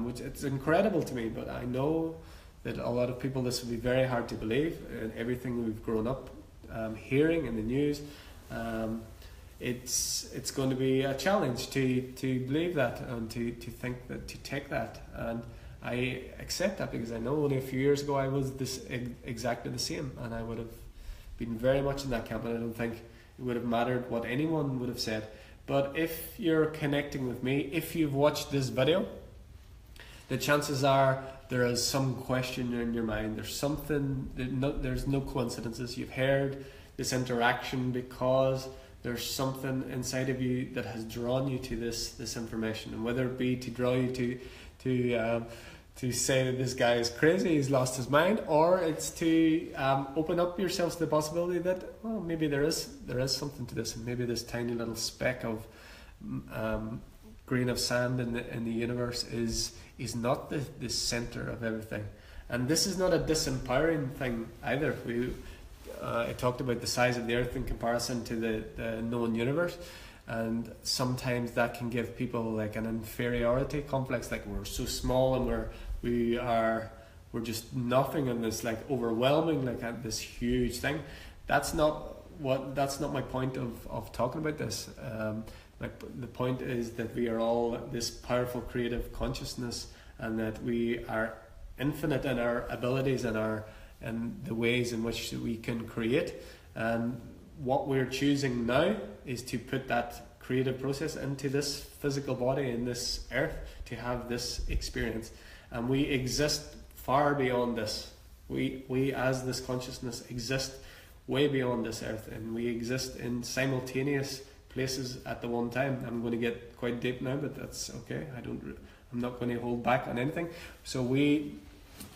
which it's incredible to me. But I know that a lot of people, this would be very hard to believe, and everything we've grown up hearing in the news, it's going to be a challenge to believe that, and to think that, to take that. And I accept that, because I know only a few years ago I was exactly the same, and I would have been very much in that camp, and I don't think it would have mattered what anyone would have said. But if you're connecting with me, if you've watched this video, the chances are there is some question in your mind. There's something, there's no coincidences. You've heard this interaction because there's something inside of you that has drawn you to this information, and whether it be to draw you to say that this guy is crazy, he's lost his mind, or it's to open up yourselves to the possibility that, well, maybe there is something to this, and maybe this tiny little speck of grain of sand in the universe is not the center of everything. And this is not a disempowering thing either. I talked about the size of the Earth in comparison to the known universe, and sometimes that can give people like an inferiority complex, like we're so small and we're just nothing, and this like overwhelming, like this huge thing. That's not my point of talking about this. The point is that we are all this powerful creative consciousness, and that we are infinite in our abilities and the ways in which we can create. And what we're choosing now is to put that creative process into this physical body, in this earth, to have this experience. And we exist far beyond this. We as this consciousness exist way beyond this earth, and we exist in simultaneous places at the one time. I'm going to get quite deep now, but that's okay. I'm not going to hold back on anything. So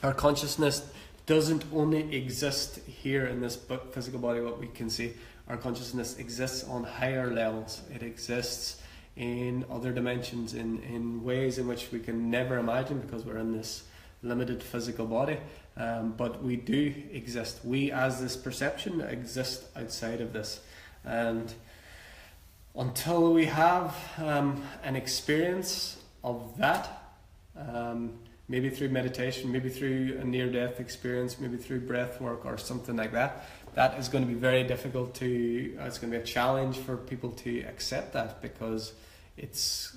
our consciousness doesn't only exist here in this physical body, what we can see. Our consciousness exists on higher levels. It exists in other dimensions, in ways in which we can never imagine, because we're in this limited physical body. But we do exist. We, as this perception, exist outside of this. And until we have an experience of that, maybe through meditation, maybe through a near-death experience, maybe through breath work or something like that, that is going to be very difficult it's going to be a challenge for people to accept that, because it's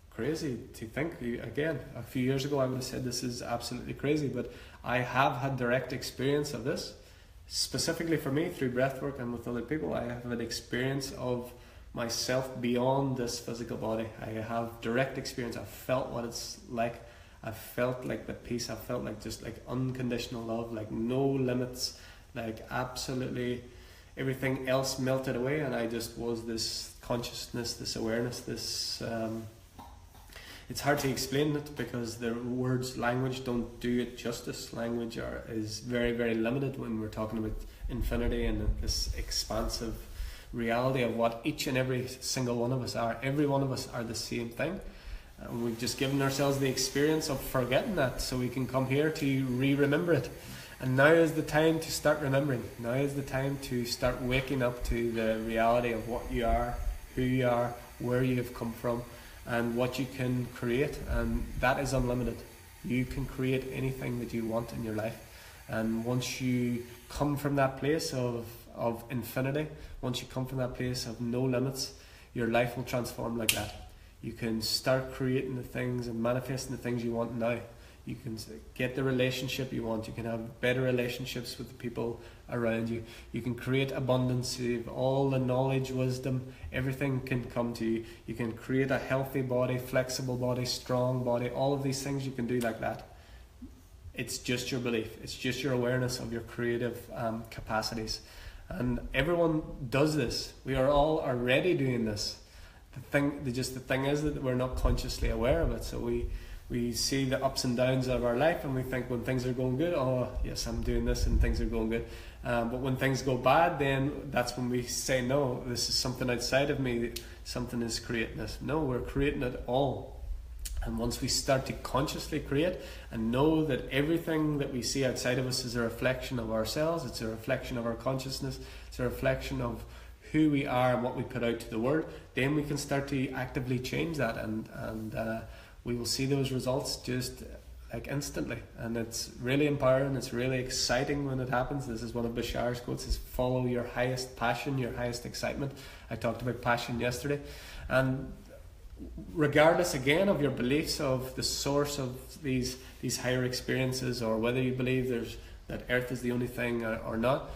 crazy to think. Again, a few years ago I would have said this is absolutely crazy, but I have had direct experience of this, specifically for me, through breathwork and with other people. I have an experience of myself beyond this physical body. I have direct experience. I've felt what it's like. I felt like the peace. I felt like just like unconditional love, like no limits, like absolutely everything else melted away, and I just was this consciousness, this awareness, this it's hard to explain it, because the words, language don't do it justice. Language is very, very limited when we're talking about infinity and this expansive reality of what each and every single one of us are. Every one of us are the same thing. And we've just given ourselves the experience of forgetting that, so we can come here to remember it. And now is the time to start remembering. Now is the time to start waking up to the reality of what you are, who you are, where you have come from, and what you can create. And that is unlimited. You can create anything that you want in your life. And once you come from that place of infinity, once you come from that place of no limits, your life will transform like that. You can start creating the things and manifesting the things you want now. You can get the relationship you want. You can have better relationships with the people around you. You can create abundance. You have all the knowledge, wisdom, everything can come to you. You can create a healthy body, flexible body, strong body. All of these things you can do like that. It's just your belief. It's just your awareness of your creative capacities. And everyone does this. We are all already doing this. The thing is that we're not consciously aware of it. So we see the ups and downs of our life, and we think when things are going good, oh yes, I'm doing this and things are going good. But when things go bad, then that's when we say, no, this is something outside of me. Something is creating this. No, we're creating it all. And once we start to consciously create and know that everything that we see outside of us is a reflection of ourselves, it's a reflection of our consciousness, it's a reflection of who we are and what we put out to the world, then we can start to actively change that, and we will see those results just like instantly. And it's really empowering, it's really exciting when it happens. This is one of Bashar's quotes, is follow your highest passion, your highest excitement. I talked about passion yesterday. And regardless again of your beliefs of the source of these higher experiences, or whether you believe that Earth is the only thing or not,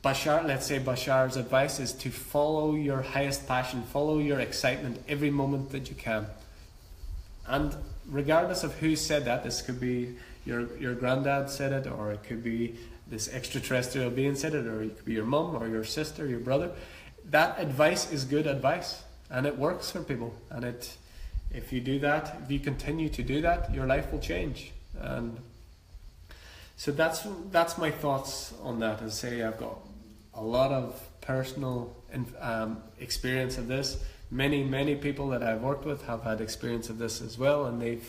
let's say Bashar's advice is to follow your highest passion, follow your excitement every moment that you can. And regardless of who said that, this could be your granddad said it, or it could be this extraterrestrial being said it, or it could be your mum or your sister, your brother. That advice is good advice, and it works for people. And if you do that, if you continue to do that, your life will change. And so that's my thoughts on that. As I say, I've got a lot of personal experience of this. Many people that I've worked with have had experience of this as well, and they've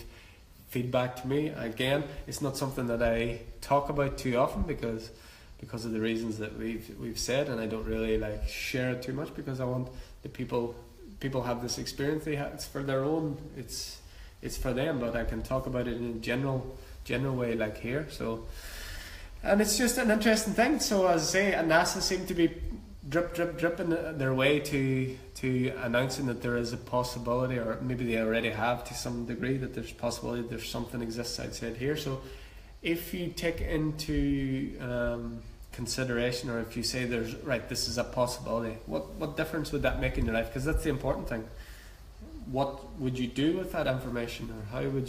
feedback to me. Again, it's not something that I talk about too often because of the reasons that we've said, and I don't really like share it too much, because I want the people have this experience. It's for their own. It's for them, but I can talk about it in a general way, like here. So, and it's just an interesting thing. So as I say, NASA seem to be drip in their way to announcing that there is a possibility, or maybe they already have to some degree, that there's possibility there's something exists outside here. So if you take into consideration, or if you say there's this is a possibility, what difference would that make in your life? Because that's the important thing. What would you do with that information, or how would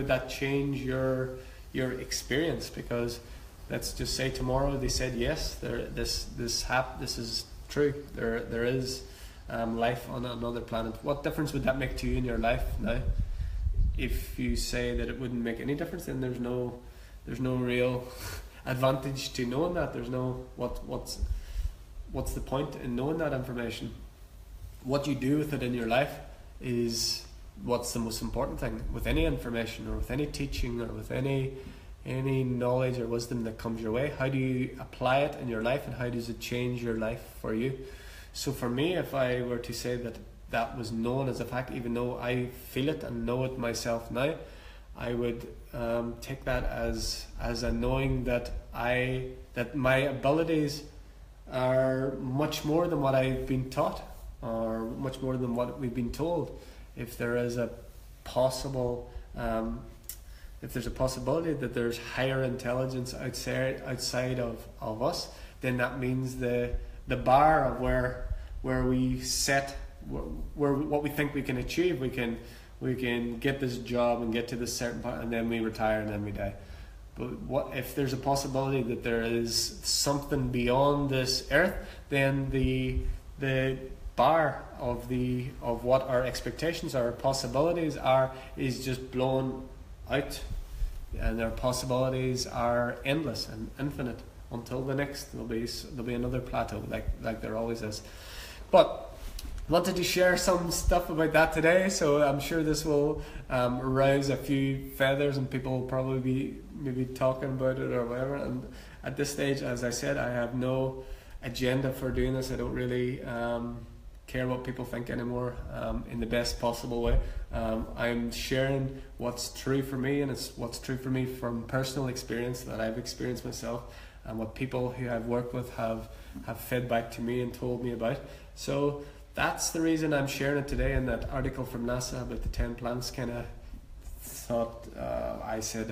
that change your experience? Because let's just say tomorrow they said yes, this is true. There is life on another planet. What difference would that make to you in your life now? If you say that it wouldn't make any difference, then there's no real advantage to knowing that. There's no what's the point in knowing that information? What you do with it in your life is what's the most important thing with any information, or with any teaching, or with any knowledge or wisdom that comes your way. How do you apply it in your life, and how does it change your life for you? So for me, if I were to say that was known as a fact, even though I feel it and know it myself now, I would take that as a knowing that my abilities are much more than what I've been taught, or much more than what we've been told. If there is a possible if there's a possibility that there's higher intelligence outside of us, then that means the bar of where we set, where what we think we can achieve, we can get this job and get to this certain point, and then we retire and then we die. But what if there's a possibility that there is something beyond this earth? Then the bar of what our expectations, our possibilities are, is just blown out, and our possibilities are endless and infinite until the next. There'll be another plateau, like there always is. But wanted to share some stuff about that today, so I'm sure this will rouse a few feathers, and people will probably be maybe talking about it or whatever. And at this stage, as I said, I have no agenda for doing this. I don't really care what people think anymore, in the best possible way. I'm sharing what's true for me, and it's what's true for me from personal experience that I've experienced myself, and what people who I've worked with have fed back to me and told me about. So that's the reason I'm sharing it today. And that article from NASA about the 10 planets kind of thought, I said,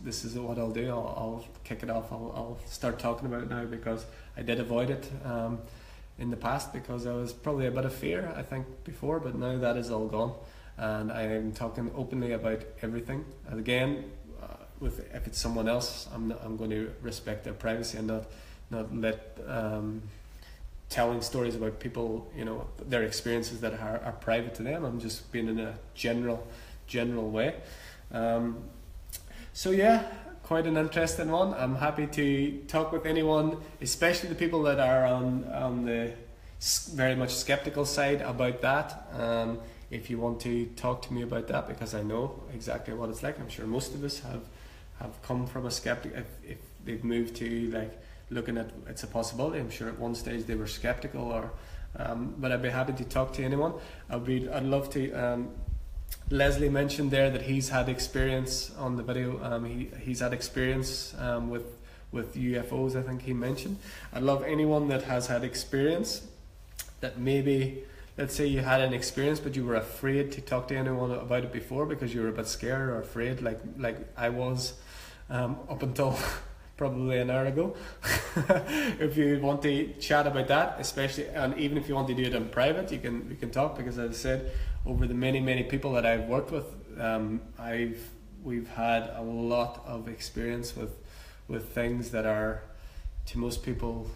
this is what I'll do. I'll kick it off. I'll start talking about it now, because I did avoid it in the past, because I was probably a bit of fear, I think, before, but now that is all gone, and I am talking openly about everything. And again, if it's someone else, I'm going to respect their privacy and not let telling stories about people, their experiences that are private to them. I'm just being in a general way. So yeah, quite an interesting one. I'm happy to talk with anyone, especially the people that are on the very much skeptical side about that. If you want to talk to me about that, because I know exactly what it's like. I'm sure most of us have come from a skeptic. If they've moved to looking at it's a possibility, I'm sure at one stage they were skeptical, or but I'd be happy to talk to anyone. I'd love to. Leslie mentioned there that he's had experience on the video. He's had experience with UFOs, I think he mentioned. I'd love anyone that has had experience, that maybe, let's say you had an experience but you were afraid to talk to anyone about it before because you were a bit scared or afraid, like I was up until probably an hour ago. If you want to chat about that, especially, and even if you want to do it in private, we can talk, because as I said, over the many people that I've worked with, we've had a lot of experience with things that are, to most people,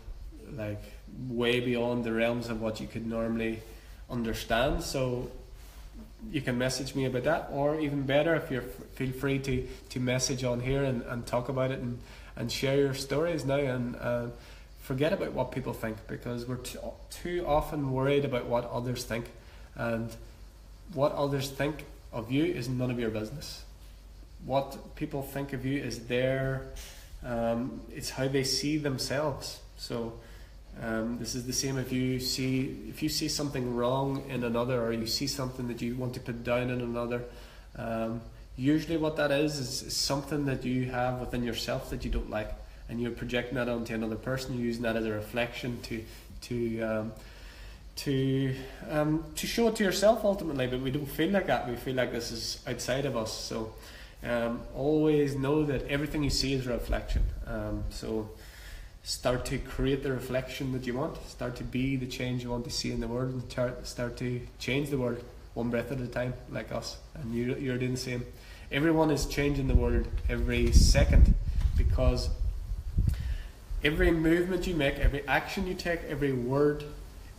like way beyond the realms of what you could normally understand. So you can message me about that, or even better, if you feel free to message on here and talk about it and share your stories now, and forget about what people think, because we're too often worried about what others think, and what others think of you is none of your business. What people think of you is it's how they see themselves. So this is the same if you see something wrong in another, or you see something that you want to put down in another. Usually what that is something that you have within yourself that you don't like, and you're projecting that onto another person, using that as a reflection to show it to yourself ultimately, but we don't feel like that. We feel like this is outside of us. So always know that everything you see is a reflection. So start to create the reflection that you want. Start to be the change you want to see in the world, and start to change the world one breath at a time, like us. And you're doing the same. Everyone is changing the world every second, because every movement you make, every action you take, every word,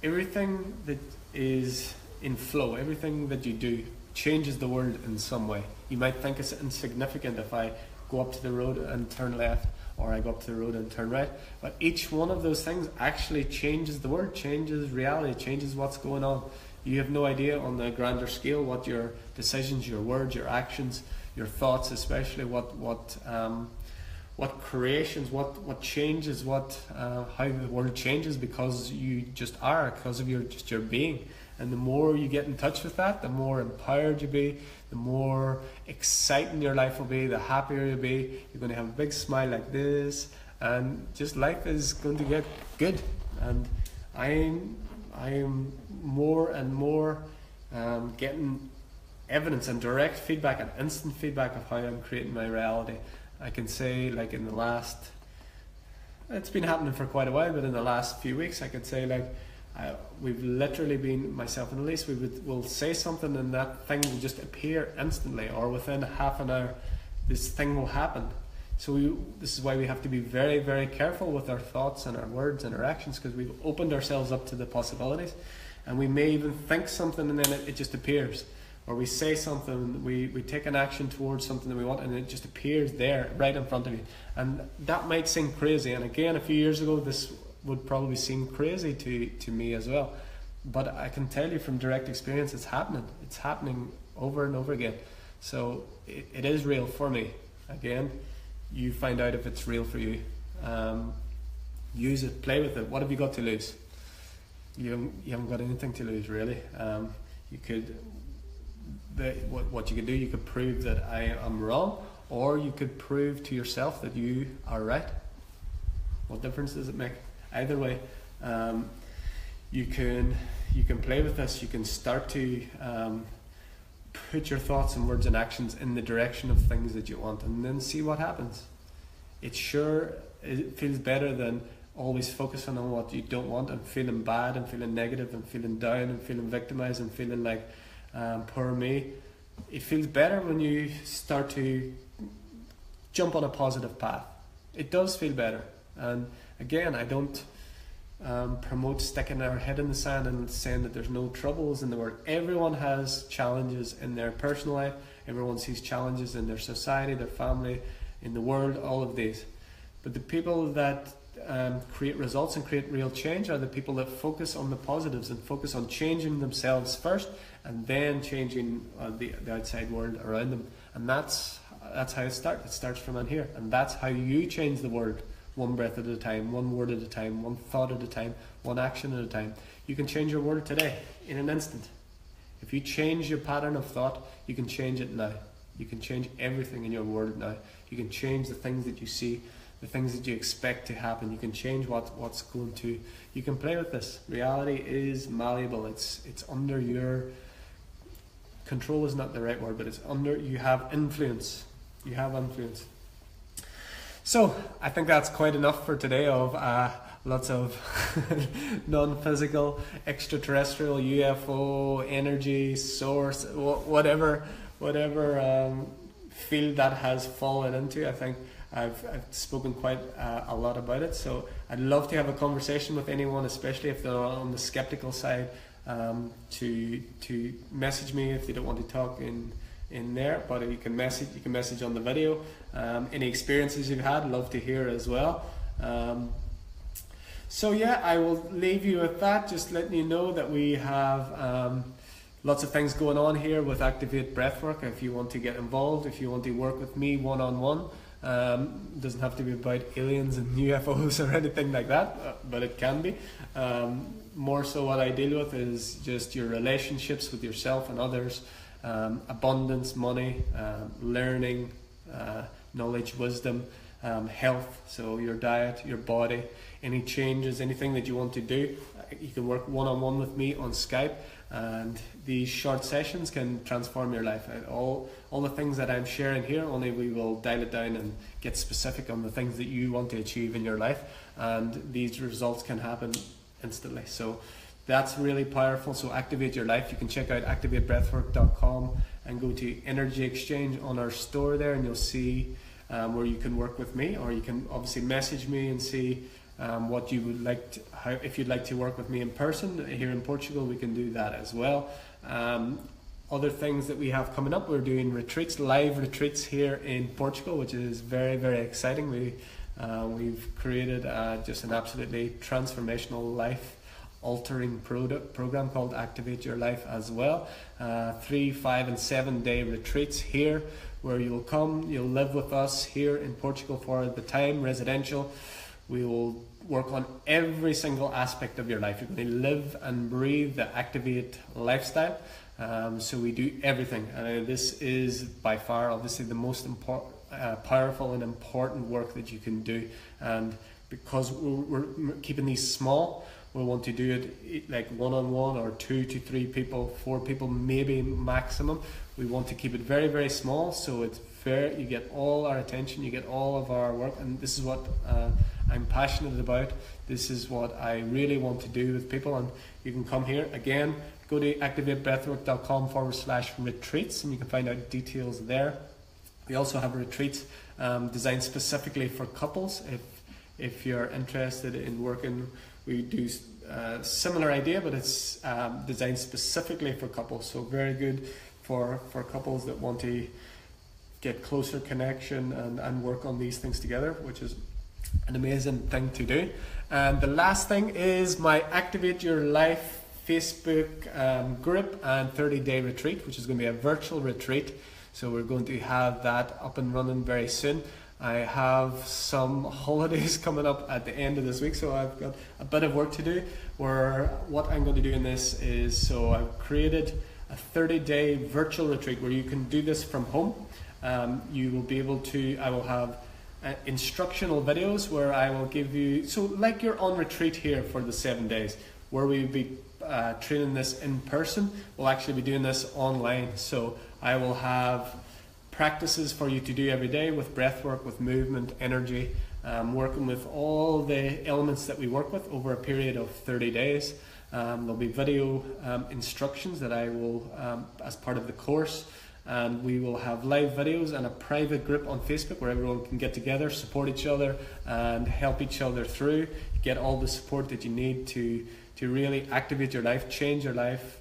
everything that is in flow, everything that you do changes the world in some way. You might think it's insignificant if I go up to the road and turn left, or I go up to the road and turn right, but each one of those things actually changes the world, changes reality, changes what's going on. You have no idea on the grander scale what your decisions, your words, your actions, your thoughts, especially what creations, what changes, how the world changes, because you just are, because of your being. And the more you get in touch with that, the more empowered you be, the more exciting your life will be, the happier you'll be. You're going to have a big smile like this, and just life is going to get good. And I am more and more getting evidence and direct feedback and instant feedback of how I'm creating my reality. I can say, like, in the last, it's been happening for quite a while, but in the last few weeks, I could say, like, we've literally been, myself and Elise, we'll say something and that thing will just appear instantly, or within half an hour, this thing will happen. So this is why we have to be very, very careful with our thoughts and our words and our actions, because we've opened ourselves up to the possibilities, and we may even think something and then it just appears. Or we say something, we take an action towards something that we want, and it just appears there, right in front of you. And that might seem crazy. And again, a few years ago, this would probably seem crazy to me as well. But I can tell you from direct experience, it's happening. It's happening over and over again. So it is real for me. Again, you find out if it's real for you. Use it, play with it. What have you got to lose? You haven't got anything to lose, really. You could... what you could do, you could prove that I am wrong, or you could prove to yourself that you are right. What difference does it make? Either way, you can play with this. You can start to put your thoughts and words and actions in the direction of things that you want, and then see what happens. It feels better than always focusing on what you don't want, and feeling bad and feeling negative and feeling down and feeling victimized and feeling like poor me. It feels better when you start to jump on a positive path. It does feel better. And again, I don't promote sticking our head in the sand and saying that there's no troubles in the world. Everyone has challenges in their personal life. Everyone sees challenges in their society, their family, in the world, all of these. But the people that create results and create real change are the people that focus on the positives and focus on changing themselves first, and then changing the outside world around them. And that's how it starts. It starts from in here, and that's how you change the world, one breath at a time, one word at a time, one thought at a time, one action at a time. You can change your world today in an instant. If you change your pattern of thought, you can change it now. You can change everything in your world now. You can change the things that you see, the things that you expect to happen. You can change what's going to. You can play with this. Reality is malleable. It's under your control is not the right word, but it's under. You have influence. You have influence. So I think that's quite enough for today of lots of non-physical, extraterrestrial, UFO, energy, source, whatever field that has fallen into. I think I've spoken quite a lot about it. So I'd love to have a conversation with anyone, especially if they're on the skeptical side, to message me if they don't want to talk in there, but you can message on the video. Any experiences you've had, love to hear as well. So yeah, I will leave you with that, just letting you know that we have lots of things going on here with Activate Breathwork. If you want to get involved, if you want to work with me one-on-one, doesn't have to be about aliens and UFOs or anything like that, but it can be. More so what I deal with is just your relationships with yourself and others, abundance, money, learning, knowledge, wisdom, health, so your diet, your body, any changes, anything that you want to do. You can work one-on-one with me on Skype, and these short sessions can transform your life. And all the things that I'm sharing here, only we will dial it down and get specific on the things that you want to achieve in your life, and these results can happen instantly. So that's really powerful. So activate your life. You can check out activatebreathwork.com and go to Energy Exchange on our store there, and you'll see where you can work with me, or you can obviously message me and see what you would like to, if you'd like to work with me in person here in Portugal, we can do that as well. Other things that we have coming up, we're doing retreats, live retreats here in Portugal, which is very, very exciting. We've created just an absolutely transformational life altering program called Activate Your Life as well. 3, 5 and 7 day retreats here, where you'll come, you'll live with us here in Portugal for the time, residential. We will work on every single aspect of your life. You're going to live and breathe the Activate lifestyle. So we do everything. This is by far obviously the most powerful and important work that you can do. And because we're keeping these small, we want to do it like one-on-one, or 2 to 3 people, 4 people maybe maximum. We want to keep it very, very small, so it's fair. You get all our attention, you get all of our work, and this is what I'm passionate about. This is what I really want to do with people, and you can come here again. Go to activatebreathwork.com/retreats, and you can find out details there. We also have retreats designed specifically for couples. If you're interested in working, we do similar idea, but it's designed specifically for couples. So very good for couples that want to get closer connection and work on these things together, which is an amazing thing to do. And the last thing is my Activate Your Life Facebook group and 30-day retreat, which is going to be a virtual retreat. So we're going to have that up and running very soon. I have some holidays coming up at the end of this week, so I've got a bit of work to do. What I'm going to do in this is, so I've created a 30-day virtual retreat where you can do this from home. You will be able to, I will have instructional videos where I will give you, so like you're on retreat here for the 7 days, where we will be training this in person, we'll actually be doing this online. So I will have practices for you to do every day with breath work, with movement, energy, working with all the elements that we work with over a period of 30 days. There'll be video instructions that I will, as part of the course, and we will have live videos and a private group on Facebook where everyone can get together, support each other and help each other through, get all the support that you need to really activate your life, change your life.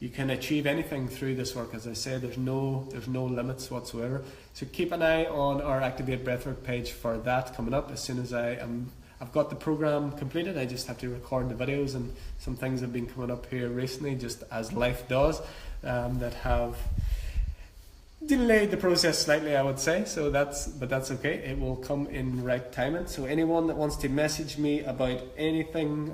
You can achieve anything through this work. As I said, there's no limits whatsoever. So keep an eye on our Activate Breathwork page for that coming up. As soon as I've got the program completed, I just have to record the videos, and some things have been coming up here recently, just as life does, that have delayed the process slightly, I would say. So that's okay. It will come in right timing. So anyone that wants to message me about anything,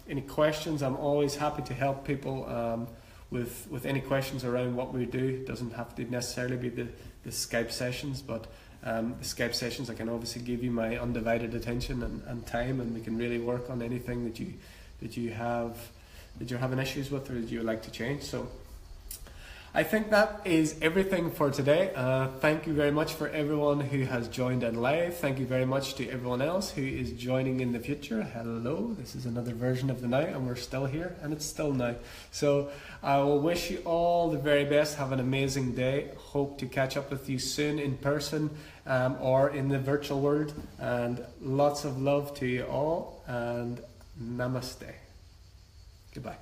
any questions, I'm always happy to help people with any questions around what we do. It doesn't have to necessarily be the Skype sessions, but the Skype sessions, I can obviously give you my undivided attention and time, and we can really work on anything that you're having issues with or that you would like to change. So I think that is everything for today. Thank you very much for everyone who has joined in live. Thank you very much to everyone else who is joining in the future. Hello, this is another version of the now, and we're still here, and it's still now. So I will wish you all the very best. Have an amazing day. Hope to catch up with you soon in person or in the virtual world. And lots of love to you all, and namaste. Goodbye.